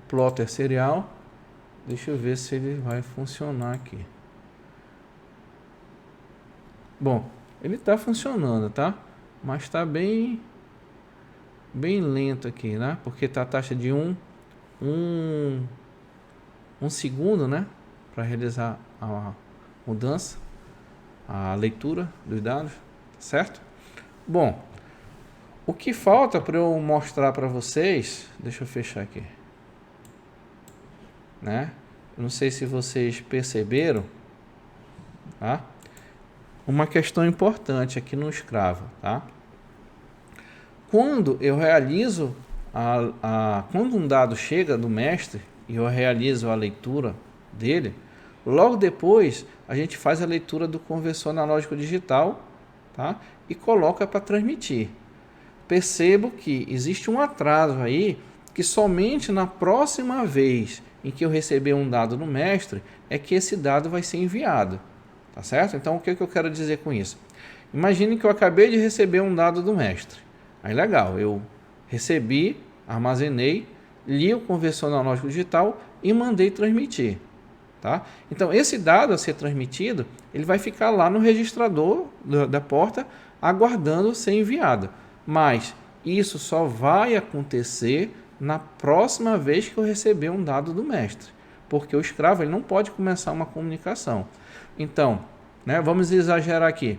plotter serial. Deixa eu ver se ele vai funcionar aqui. Bom, ele está funcionando, tá? Mas está bem lento aqui, né? Porque está a taxa de um segundo, né? Para realizar a mudança. a leitura dos dados, certo? Bom, o que falta para eu mostrar para vocês, deixa eu fechar aqui, né? Não sei se vocês perceberam, tá? Uma questão importante aqui no escravo, tá? Quando eu realizo quando um dado chega do mestre e eu realizo a leitura dele, logo depois a gente faz a leitura do conversor analógico digital, tá? E coloca para transmitir. Percebo que existe um atraso aí, que somente na próxima vez em que eu receber um dado do mestre é que esse dado vai ser enviado, tá certo? Então o que eu quero dizer com isso? Imagine que eu acabei de receber um dado do mestre. Aí legal, eu recebi, armazenei, li o conversor analógico digital e mandei transmitir, tá? Então esse dado a ser transmitido, ele vai ficar lá no registrador da porta aguardando ser enviado. Mas isso só vai acontecer na próxima vez que eu receber um dado do mestre, porque o escravo ele não pode começar uma comunicação. Então, né, vamos exagerar aqui.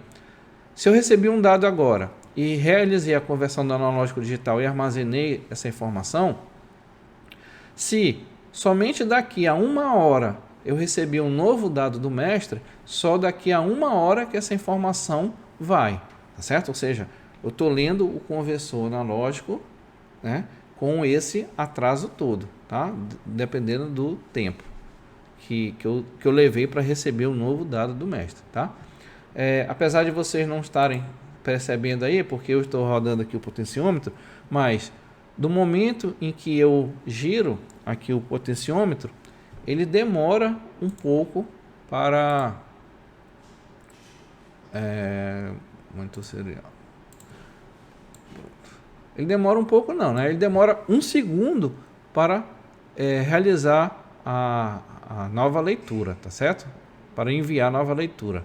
Se eu recebi um dado agora e realizei a conversão do analógico digital e armazenei essa informação, se somente daqui a 1 hora eu recebi um novo dado do mestre, só daqui a 1 hora que essa informação vai, tá certo? Ou seja, eu estou lendo o conversor analógico, né, com esse atraso todo, tá? Dependendo do tempo que eu levei para receber o novo dado do mestre, tá? Apesar de vocês não estarem percebendo aí, porque eu estou rodando aqui o potenciômetro, mas do momento em que eu giro aqui o potenciômetro, ele demora um pouco para monitor serial. Ele demora um pouco não, né? Ele demora 1 segundo para realizar a nova leitura, tá certo? Para enviar a nova leitura,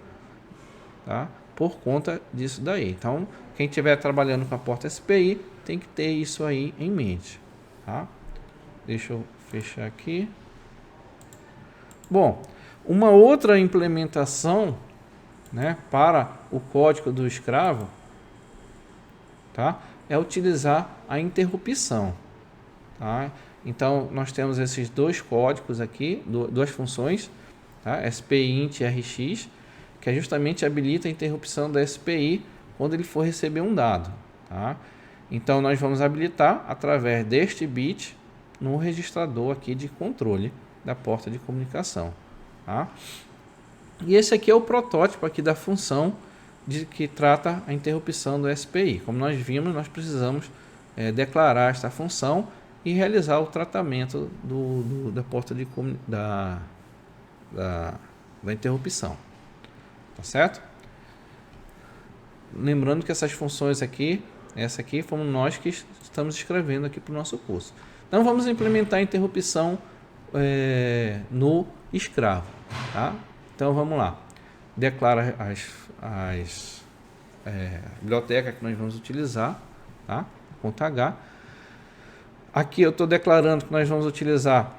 tá? Por conta disso daí. Então, quem estiver trabalhando com a porta SPI tem que ter isso aí em mente, tá? Deixa eu fechar aqui. Bom, uma outra implementação, né, para o código do escravo, tá, é utilizar a interrupção, tá? Então nós temos esses dois códigos aqui, duas funções, tá? SPI int rx, que justamente habilita a interrupção da SPI quando ele for receber um dado, tá? Então nós vamos habilitar através deste bit no registrador aqui de controle da porta de comunicação, tá? E esse aqui é o protótipo aqui da função que trata a interrupção do SPI. Como nós vimos, nós precisamos declarar esta função e realizar o tratamento da porta da interrupção, tá certo? Lembrando que essas funções aqui, essa aqui, fomos nós que estamos escrevendo aqui para o nosso curso. Então vamos implementar a interrupção no escravo, tá? Então vamos lá. Declara as bibliotecas que nós vamos utilizar, tá? Ponto H. Aqui eu estou declarando que nós vamos utilizar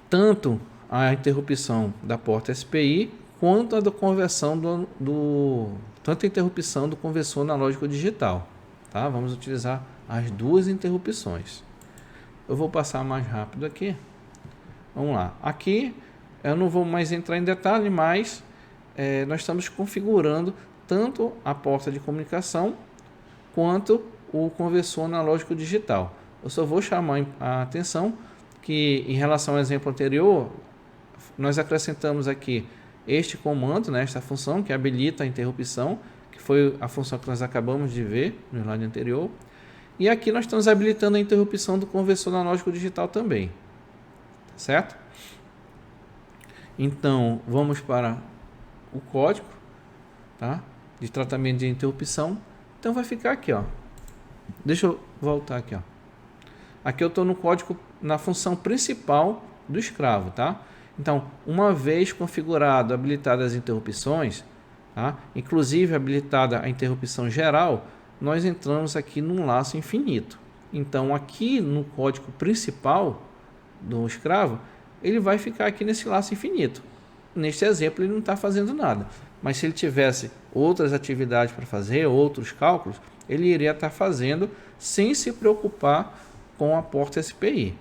tanto a interrupção da porta SPI quanto a da conversão tanto a interrupção do conversor analógico digital, tá? Vamos utilizar as duas interrupções. Eu vou passar mais rápido aqui. Vamos lá. Aqui eu não vou mais entrar em detalhe, mas nós estamos configurando tanto a porta de comunicação quanto o conversor analógico digital. Eu só vou chamar a atenção que em relação ao exemplo anterior, nós acrescentamos aqui este comando, né, esta função que habilita a interrupção, que foi a função que nós acabamos de ver no slide anterior. E aqui nós estamos habilitando a interrupção do conversor analógico digital também, certo? Então, vamos para o código, tá, de tratamento de interrupção. Então vai ficar aqui, ó. Deixa eu voltar aqui, ó. Aqui eu estou no código, na função principal do escravo, tá? Então, uma vez configurado, habilitadas as interrupções, tá, inclusive habilitada a interrupção geral, nós entramos aqui num laço infinito. Então, aqui no código principal do escravo, ele vai ficar aqui nesse laço infinito. Neste exemplo, ele não está fazendo nada. mas se ele tivesse outras atividades para fazer, outros cálculos, ele iria estar fazendo sem se preocupar com a porta SPI.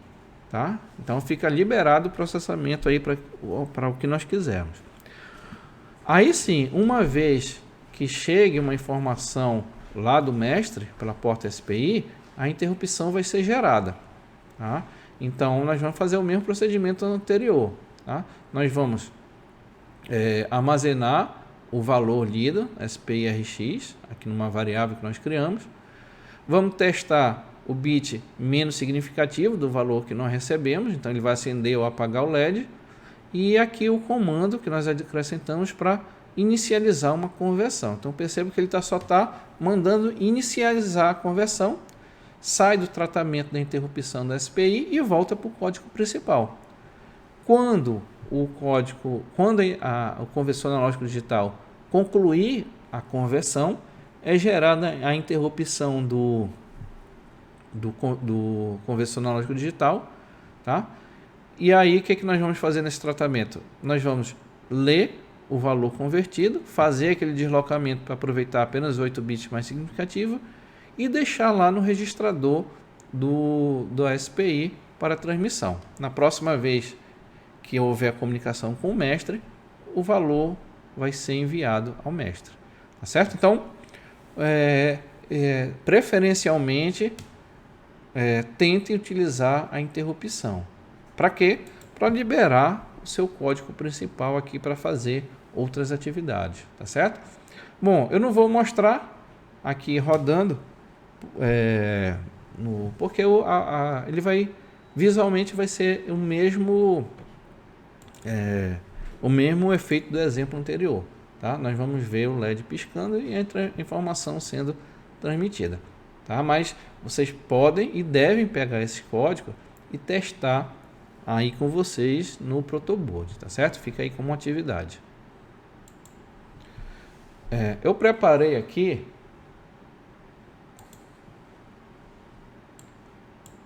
Tá? Então fica liberado o processamento aí para o que nós quisermos. Aí sim, uma vez que chegue uma informação lá do mestre pela porta SPI, a interrupção vai ser gerada. Tá? Então nós vamos fazer o mesmo procedimento anterior. Tá? Nós vamos armazenar o valor lido, SPI RX, aqui numa variável que nós criamos. Vamos testar o bit menos significativo do valor que nós recebemos, então ele vai acender ou apagar o LED. E aqui o comando que nós acrescentamos para inicializar uma conversão. Então perceba que ele só está mandando inicializar a conversão, sai do tratamento da interrupção da SPI e volta para o código principal. Quando o conversor analógico digital concluir a conversão, é gerada a interrupção do conversor analógico digital, tá? E aí o que nós vamos fazer nesse tratamento? Nós vamos ler o valor convertido, fazer aquele deslocamento para aproveitar apenas 8 bits mais significativo e deixar lá no registrador do SPI para transmissão. Na próxima vez que houver a comunicação com o mestre, o valor vai ser enviado ao mestre. Tá certo? Então, preferencialmente, tente utilizar a interrupção. Para quê? Para liberar o seu código principal aqui para fazer outras atividades. Tá certo? Bom, eu não vou mostrar aqui rodando, porque ele vai visualmente vai ser o mesmo efeito do exemplo anterior. Tá? Nós vamos ver o LED piscando e a informação sendo transmitida. Tá? Mas vocês podem e devem pegar esse código e testar aí com vocês no protoboard, tá certo? Fica aí como atividade. Eu preparei aqui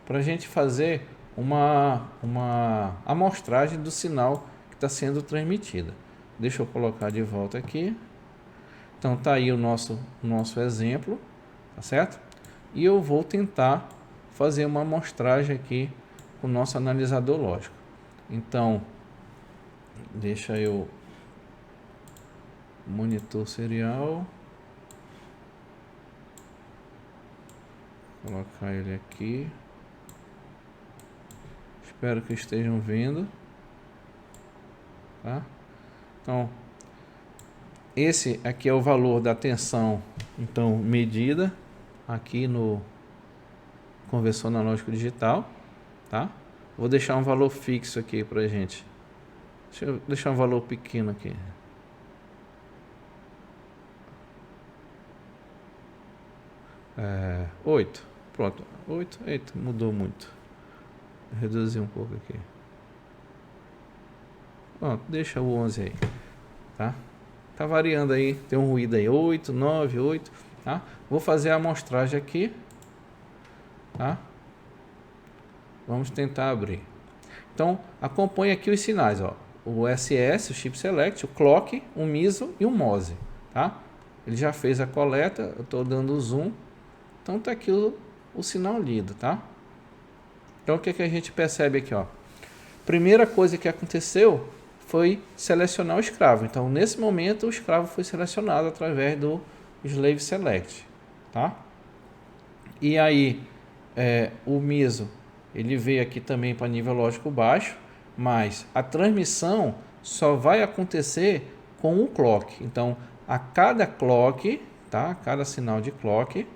para a gente fazer uma amostragem do sinal que está sendo transmitida. Deixa eu colocar de volta aqui. Então tá aí o nosso exemplo, tá certo? E eu vou tentar fazer uma amostragem aqui com o nosso analisador lógico. Então, deixa eu monitor serial, colocar ele aqui. Espero que estejam vendo, tá? Então, esse aqui é o valor da tensão, então medida aqui no conversor analógico digital, tá? Vou deixar um valor fixo aqui pra gente. Deixa eu deixar um valor pequeno aqui. É, 8. Pronto. 8. Eita, mudou muito. Vou reduzir um pouco aqui. Pronto, deixa o 11 aí. Tá? Tá variando aí. Tem um ruído aí. 8, 9, 8. Tá? Vou fazer a amostragem aqui. Tá? Vamos tentar abrir. Então, acompanhe aqui os sinais, ó. O SS, o Chip Select, o Clock, o MISO e o MOSE, tá? Ele já fez a coleta, eu estou dando o zoom. Então tá aqui o sinal lido, tá? Então o que a gente percebe aqui, ó? Primeira coisa que aconteceu foi selecionar o escravo. Então nesse momento o escravo foi selecionado através do Slave Select, tá? E aí o MISO, ele veio aqui também para nível lógico baixo, mas a transmissão só vai acontecer com o clock. Então, a cada clock, tá? Cada sinal de clock,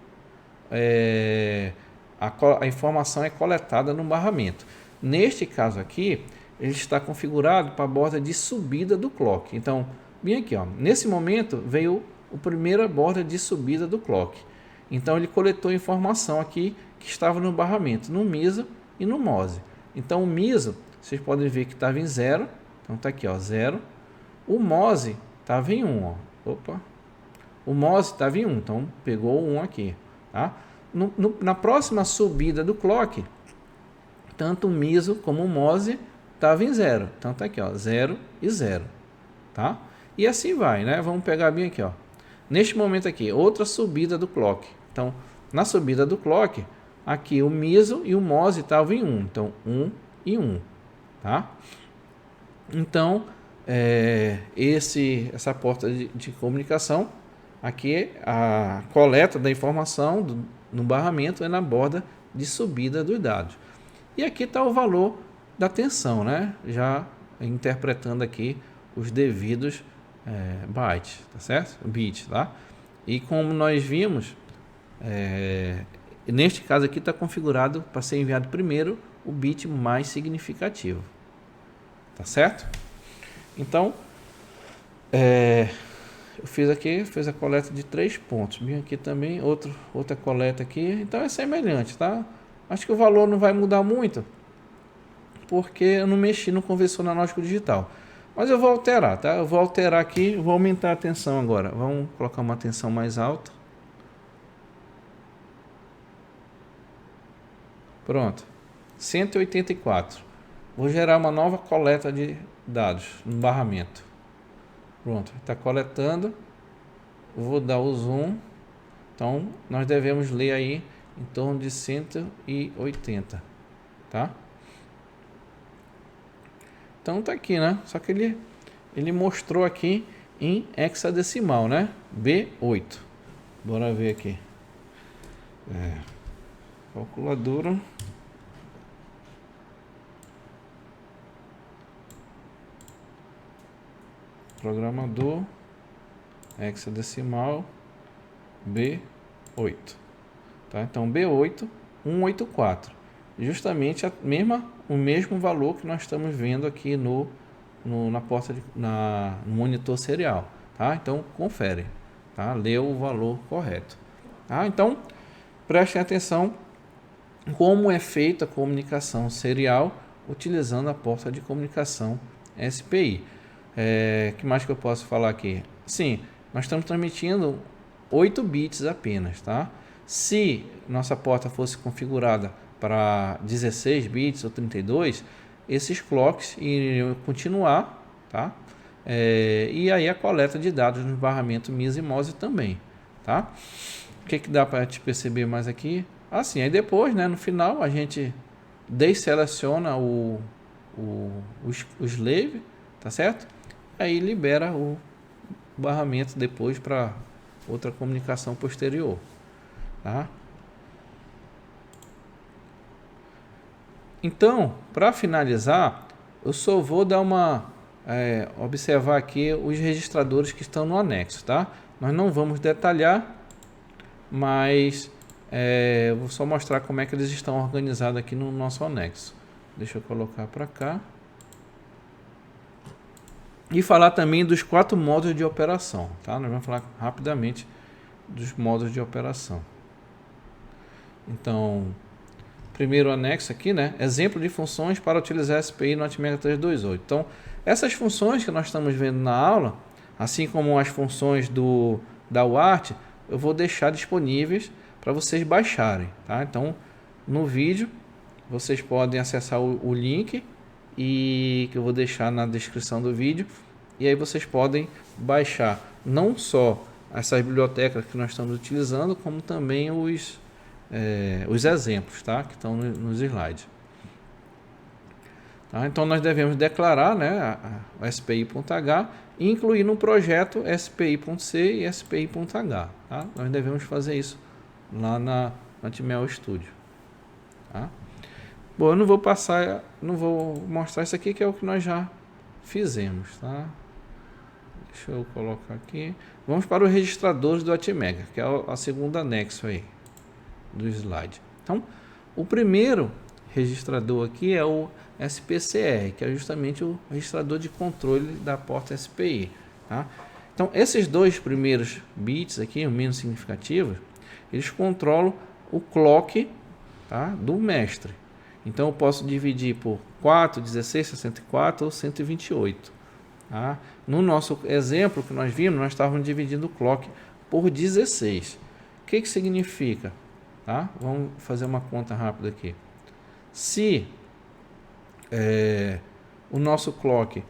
a informação é coletada no barramento. Neste caso aqui, ele está configurado para a borda de subida do clock. Então, bem aqui, ó, nesse momento veio a primeira borda de subida do clock. Então, ele coletou a informação aqui que estava no barramento, no MISO e no MOSE. Então, o MISO, vocês podem ver que estava em 0. Então, está aqui, ó, 0. O MOSE estava em 1, ó. Opa. O MOSE estava em 1, então pegou o 1 aqui, tá? Na próxima subida do clock, tanto o MISO como o MOSE estava em 0. Então, está aqui, ó, 0 e 0, tá? E assim vai, né? Vamos pegar bem aqui, ó. Neste momento aqui, outra subida do clock. Então, na subida do clock, aqui o MISO e o MOSE estavam em 1. Então, 1 e 1, tá? Então, essa porta de comunicação, aqui a coleta da informação no barramento é na borda de subida dos dados. E aqui está o valor da tensão, né? Já interpretando aqui os devidos bytes, tá certo? Bits, tá? E como nós vimos, neste caso aqui está configurado para ser enviado primeiro o bit mais significativo, tá certo? Então, eu fiz a coleta de 3 pontos. Vim aqui também, outra coleta aqui. Então é semelhante, tá? Acho que o valor não vai mudar muito, porque eu não mexi no conversor analógico digital. Mas eu vou alterar, tá? Eu vou alterar aqui, vou aumentar a tensão agora. Vamos colocar uma tensão mais alta. Pronto. 184. Vou gerar uma nova coleta de dados no barramento. Pronto, está coletando. Vou dar o zoom. Então, nós devemos ler aí em torno de 180, tá? Então tá aqui, né? Só que ele mostrou aqui em hexadecimal, né? B8. Bora ver aqui. Calculadora. Programador. Hexadecimal. B8. Tá? Então B8, 184. Justamente o mesmo valor que nós estamos vendo aqui no monitor serial, tá? Então confere, tá? Leu o valor correto, tá? Então prestem atenção como é feita a comunicação serial utilizando a porta de comunicação SPI. Que mais que eu posso falar aqui? Sim, nós estamos transmitindo 8 bits apenas, tá? Se nossa porta fosse configurada para 16 bits ou 32, esses clocks iriam continuar, tá? E aí a coleta de dados no barramento MISO e MOSE também, tá? O que dá para te perceber mais aqui? Assim, aí depois, né, no final, a gente deseleciona o slave, tá certo? Aí libera o barramento depois para outra comunicação posterior, tá? Então, para finalizar, eu só vou dar observar aqui os registradores que estão no anexo, tá? Nós não vamos detalhar, mas vou só mostrar como é que eles estão organizados aqui no nosso anexo. Deixa eu colocar para cá. E falar também dos 4 modos de operação, tá? Nós vamos falar rapidamente dos modos de operação. Então, primeiro anexo aqui, né? Exemplo de funções para utilizar SPI no ATmega 328. Então, essas funções que nós estamos vendo na aula, assim como as funções da UART, eu vou deixar disponíveis para vocês baixarem, tá? Então, no vídeo, vocês podem acessar o link que eu vou deixar na descrição do vídeo, e aí vocês podem baixar não só essas bibliotecas que nós estamos utilizando, como também os exemplos, tá? Que estão nos slides. Tá? Então nós devemos declarar, né, a SPI.h e incluir no projeto SPI.c e SPI.h. Tá? Nós devemos fazer isso lá na ATmel Studio. Tá? Bom, eu não vou mostrar isso aqui, que é o que nós já fizemos, tá? Deixa eu colocar aqui. Vamos para os registradores do ATmega, que é a segunda anexo aí do slide. Então, o primeiro registrador aqui é o SPCR, que é justamente o registrador de controle da porta SPI, tá? Então, esses dois primeiros bits aqui, os menos significativos, eles controlam o clock, tá, do mestre. Então eu posso dividir por 4, 16, 64 ou 128. Tá? No nosso exemplo que nós vimos, nós estávamos dividindo o clock por 16. O que significa? Tá? Vamos fazer uma conta rápida aqui. Se o nosso clock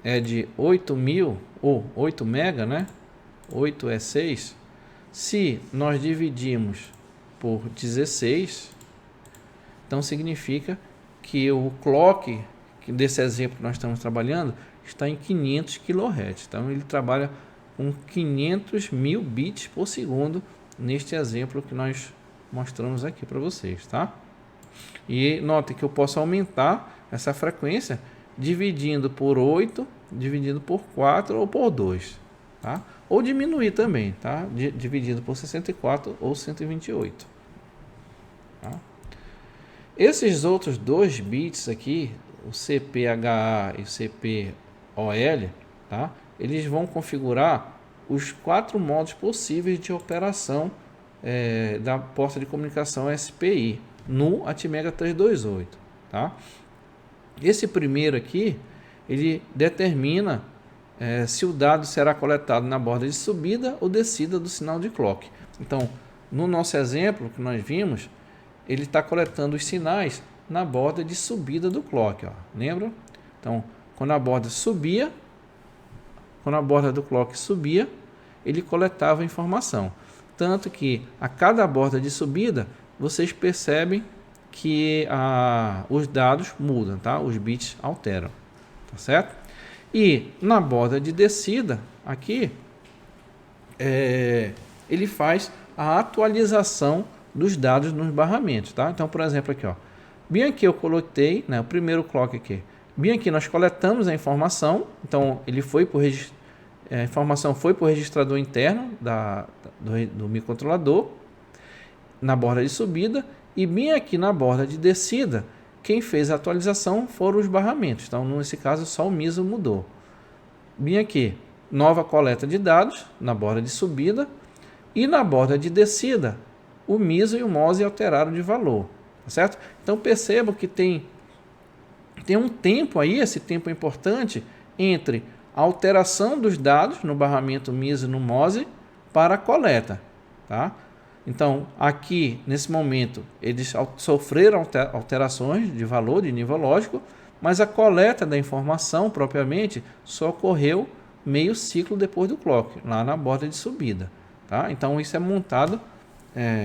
é de 8.000 ou 8 mega, né? 8 é 6. Se nós dividimos por 16, então significa que o clock desse exemplo que nós estamos trabalhando está em 500 kHz. Então ele trabalha com 500.000 bits por segundo neste exemplo que nós mostramos aqui para vocês, tá? E note que eu posso aumentar essa frequência dividindo por 8, dividido por 4 ou por 2, tá? Ou diminuir também, tá? Dividido por 64 ou 128, tá? Esses outros dois bits aqui, o CPHA e o CPOL, tá? Eles vão configurar os 4 modos possíveis de operação da porta de comunicação SPI no Atmega 328, tá? Esse primeiro aqui, ele determina se o dado será coletado na borda de subida ou descida do sinal de clock. Então, no nosso exemplo que nós vimos, ele está coletando os sinais na borda de subida do clock, ó. Lembra? Então, quando a borda subia, quando a borda do clock subia, ele coletava informação. Tanto que a cada borda de subida, vocês percebem que os dados mudam, tá? Os bits alteram, tá certo? E na borda de descida, aqui, ele faz a atualização dos dados nos barramentos, tá? Então, por exemplo, aqui, ó, bem aqui eu coloquei, né, o primeiro clock aqui. Bem aqui nós coletamos a informação, então ele foi por a informação foi para o registrador interno do microcontrolador na borda de subida, e bem aqui na borda de descida, quem fez a atualização foram os barramentos. Então, nesse caso, só o MISO mudou. Bem aqui, nova coleta de dados na borda de subida, e na borda de descida, o MISO e o MOSE alteraram de valor, tá certo? Então, perceba que tem um tempo aí, esse tempo é importante, entre a alteração dos dados no barramento MISO e no MOSE para a coleta, tá? Então, aqui, nesse momento, eles sofreram alterações de valor, de nível lógico, mas a coleta da informação, propriamente, só ocorreu meio ciclo depois do clock, lá na borda de subida, tá? Então, isso é montado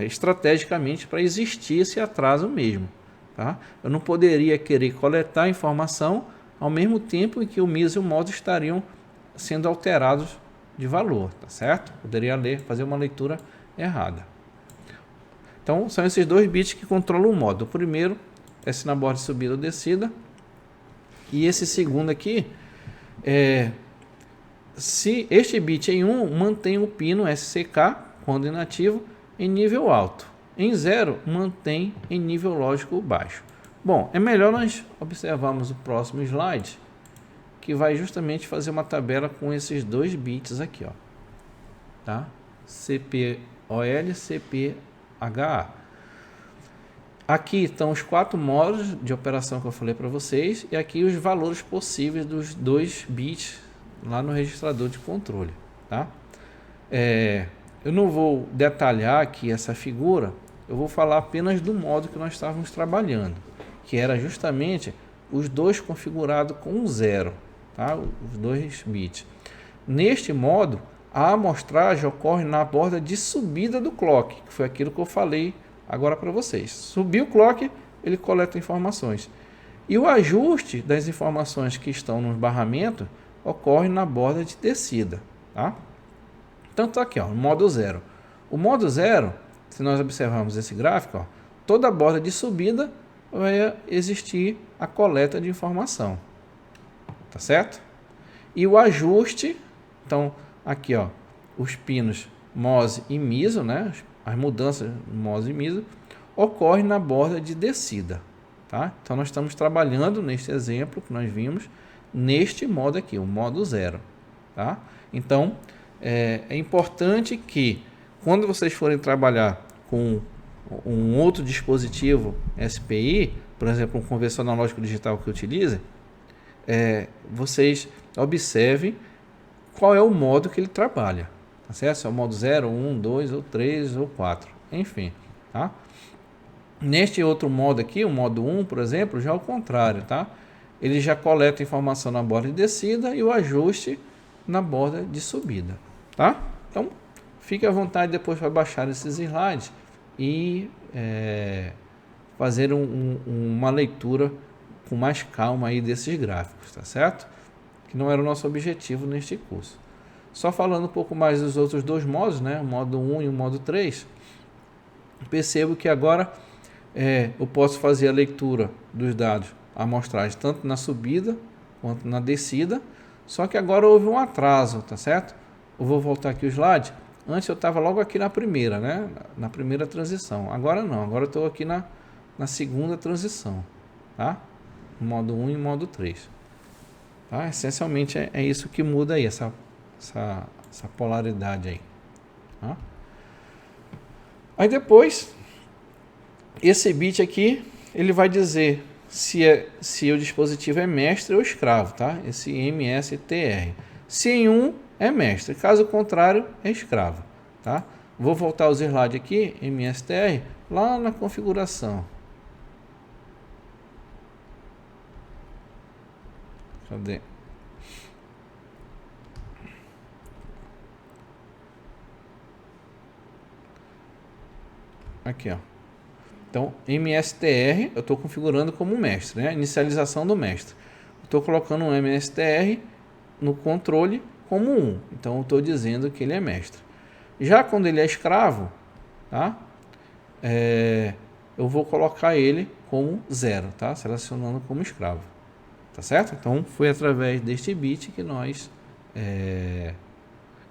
estrategicamente para existir esse atraso mesmo, tá? Eu não poderia querer coletar informação ao mesmo tempo em que o MISO e o MOSE estariam sendo alterados de valor, tá certo? Poderia fazer uma leitura errada. Então, são esses dois bits que controlam o modo. O primeiro é se na borda de subida ou descida, e esse segundo aqui, se este bit em 1 mantém o pino SCK, quando inativo, em nível alto. Em 0, mantém em nível lógico baixo. Bom, é melhor nós observarmos o próximo slide, que vai justamente fazer uma tabela com esses dois bits aqui, ó, tá? CPOL, CPHA. Aqui estão os 4 modos de operação que eu falei para vocês, e aqui os valores possíveis dos dois bits lá no registrador de controle, tá? Eu não vou detalhar aqui essa figura, eu vou falar apenas do modo que nós estávamos trabalhando, que era justamente os dois configurados com 0, tá? Os dois bits. Neste modo, a amostragem ocorre na borda de subida do clock, que foi aquilo que eu falei agora para vocês. Subiu o clock, ele coleta informações. E o ajuste das informações que estão no barramento ocorre na borda de descida, tá? Então tá aqui, ó, o modo 0. O modo 0, se nós observarmos esse gráfico, ó, toda a borda de subida vai existir a coleta de informação, tá certo? E o ajuste, então aqui, ó, os pinos MOSE e MISO, né? As mudanças MOSE e MISO ocorrem na borda de descida, tá? Então nós estamos trabalhando neste exemplo que nós vimos neste modo aqui, o modo 0, tá? Então é importante que quando vocês forem trabalhar com um outro dispositivo SPI, por exemplo, um conversor analógico digital que utilize, vocês observem qual é o modo que ele trabalha, tá certo? Se é o modo 0, 1, 2 ou 3 ou 4, enfim, tá? Neste outro modo aqui, o modo 1, por exemplo, já é o contrário, tá? ele já coleta informação na borda de descida e o ajuste na borda de subida, tá? Então, fique à vontade depois para baixar esses slides e fazer uma leitura com mais calma aí desses gráficos, tá certo? Que não era o nosso objetivo neste curso. Só falando um pouco mais dos outros dois modos, né? O modo 1 e o modo 3, percebo que agora eu posso fazer a leitura dos dados amostragem tanto na subida quanto na descida, só que agora houve um atraso, tá certo? Eu vou voltar aqui o slide. Antes eu estava logo aqui na primeira, né? Na primeira transição. Agora não, agora eu estou aqui na segunda transição, tá? Modo 1 e modo 3. Tá? Essencialmente é isso que muda aí, essa polaridade aí. Tá? Aí depois, esse bit aqui, ele vai dizer se o dispositivo é mestre ou escravo, tá? Esse MSTR. Se em um é mestre, caso contrário é escravo, tá? Vou voltar os slides aqui, MSTR, lá na configuração. Cadê? Aqui, ó. Então, MSTR eu estou configurando como mestre, né? Inicialização do mestre. Estou colocando um MSTR no controle como 1. Então, eu estou dizendo que ele é mestre. Já quando ele é escravo, tá? Eu vou colocar ele como 0, tá? Selecionando como escravo. Tá certo? Então, foi através deste bit que nós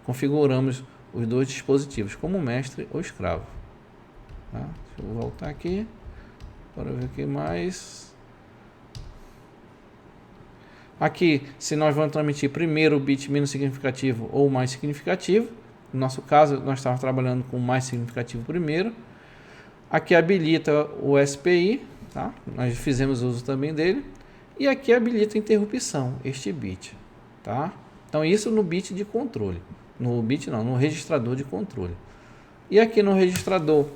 configuramos os dois dispositivos, como mestre ou escravo. Tá? Deixa eu voltar aqui para ver o que mais. Aqui, se nós vamos transmitir primeiro o bit menos significativo ou mais significativo. No nosso caso, nós estávamos trabalhando com o mais significativo primeiro. Aqui habilita o SPI, tá? Nós fizemos uso também dele. E aqui habilita a interrupção, este bit, tá? Então isso no bit de controle. No bit não, no registrador de controle. E aqui no registrador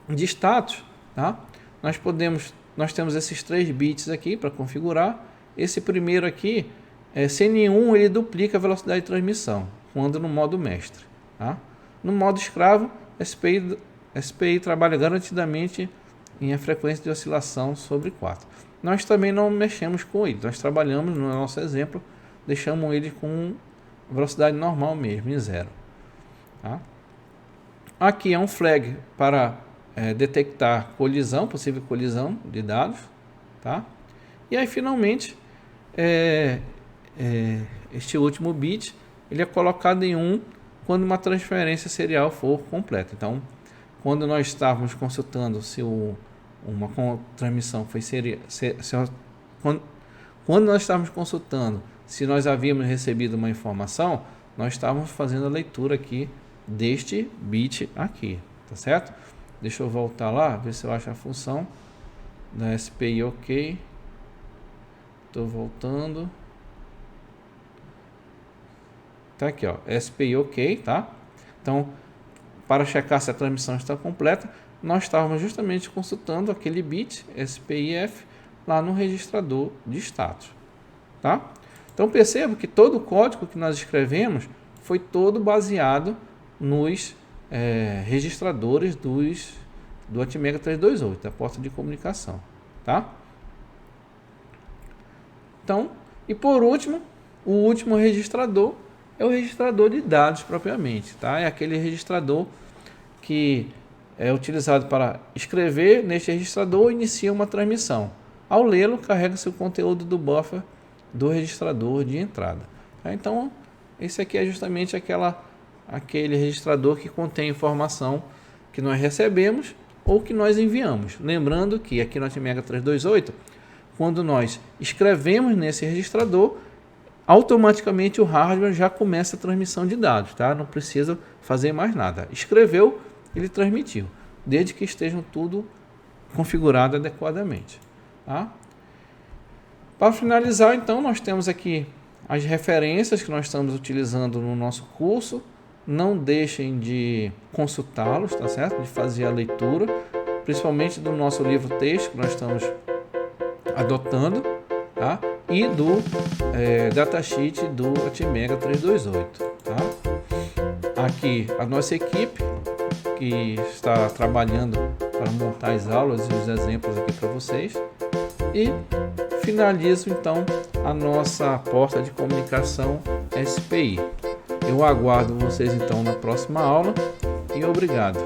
de status, tá? Nós temos esses 3 bits aqui para configurar. Esse primeiro aqui, sem nenhum, ele duplica a velocidade de transmissão, quando no modo mestre, tá? No modo escravo, SPI trabalha garantidamente em a frequência de oscilação sobre 4. Nós também não mexemos com ele, nós trabalhamos no nosso exemplo, deixamos ele com velocidade normal mesmo, em 0. Tá? Aqui é um flag para detectar colisão, possível colisão de dados. Tá? E aí finalmente, este último bit, ele é colocado em 1 quando uma transferência serial for completa. Então, quando nós estávamos consultando se uma transmissão foi quando nós estávamos consultando se nós havíamos recebido uma informação, nós estávamos fazendo a leitura aqui deste bit aqui, tá certo? Deixa eu voltar lá, ver se eu acho a função da SPI OK. Estou voltando. Tá aqui, ó, SPI OK, tá? Então, para checar se a transmissão está completa, nós estávamos justamente consultando aquele bit SPIF lá no registrador de status, tá? Então perceba que todo o código que nós escrevemos foi todo baseado nos registradores do Atmega 328, da porta de comunicação, tá? Então, e por último, o último registrador é o registrador de dados propriamente, tá? É aquele registrador que é utilizado para escrever neste registrador e inicia uma transmissão. Ao lê-lo, carrega-se o conteúdo do buffer do registrador de entrada. Tá? Então, esse aqui é justamente aquele registrador que contém informação que nós recebemos ou que nós enviamos. Lembrando que aqui no Atmega 328, quando nós escrevemos nesse registrador, automaticamente o hardware já começa a transmissão de dados, tá? Não precisa fazer mais nada. Escreveu, ele transmitiu, desde que estejam tudo configurado adequadamente. Tá? Para finalizar, então, nós temos aqui as referências que nós estamos utilizando no nosso curso. Não deixem de consultá-los, tá certo? De fazer a leitura, principalmente do nosso livro texto que nós estamos adotando, tá? E do datasheet do Atmega 328, tá? Aqui a nossa equipe que está trabalhando para montar as aulas e os exemplos aqui para vocês, e finalizo então a nossa porta de comunicação SPI. Eu aguardo vocês então na próxima aula e obrigado.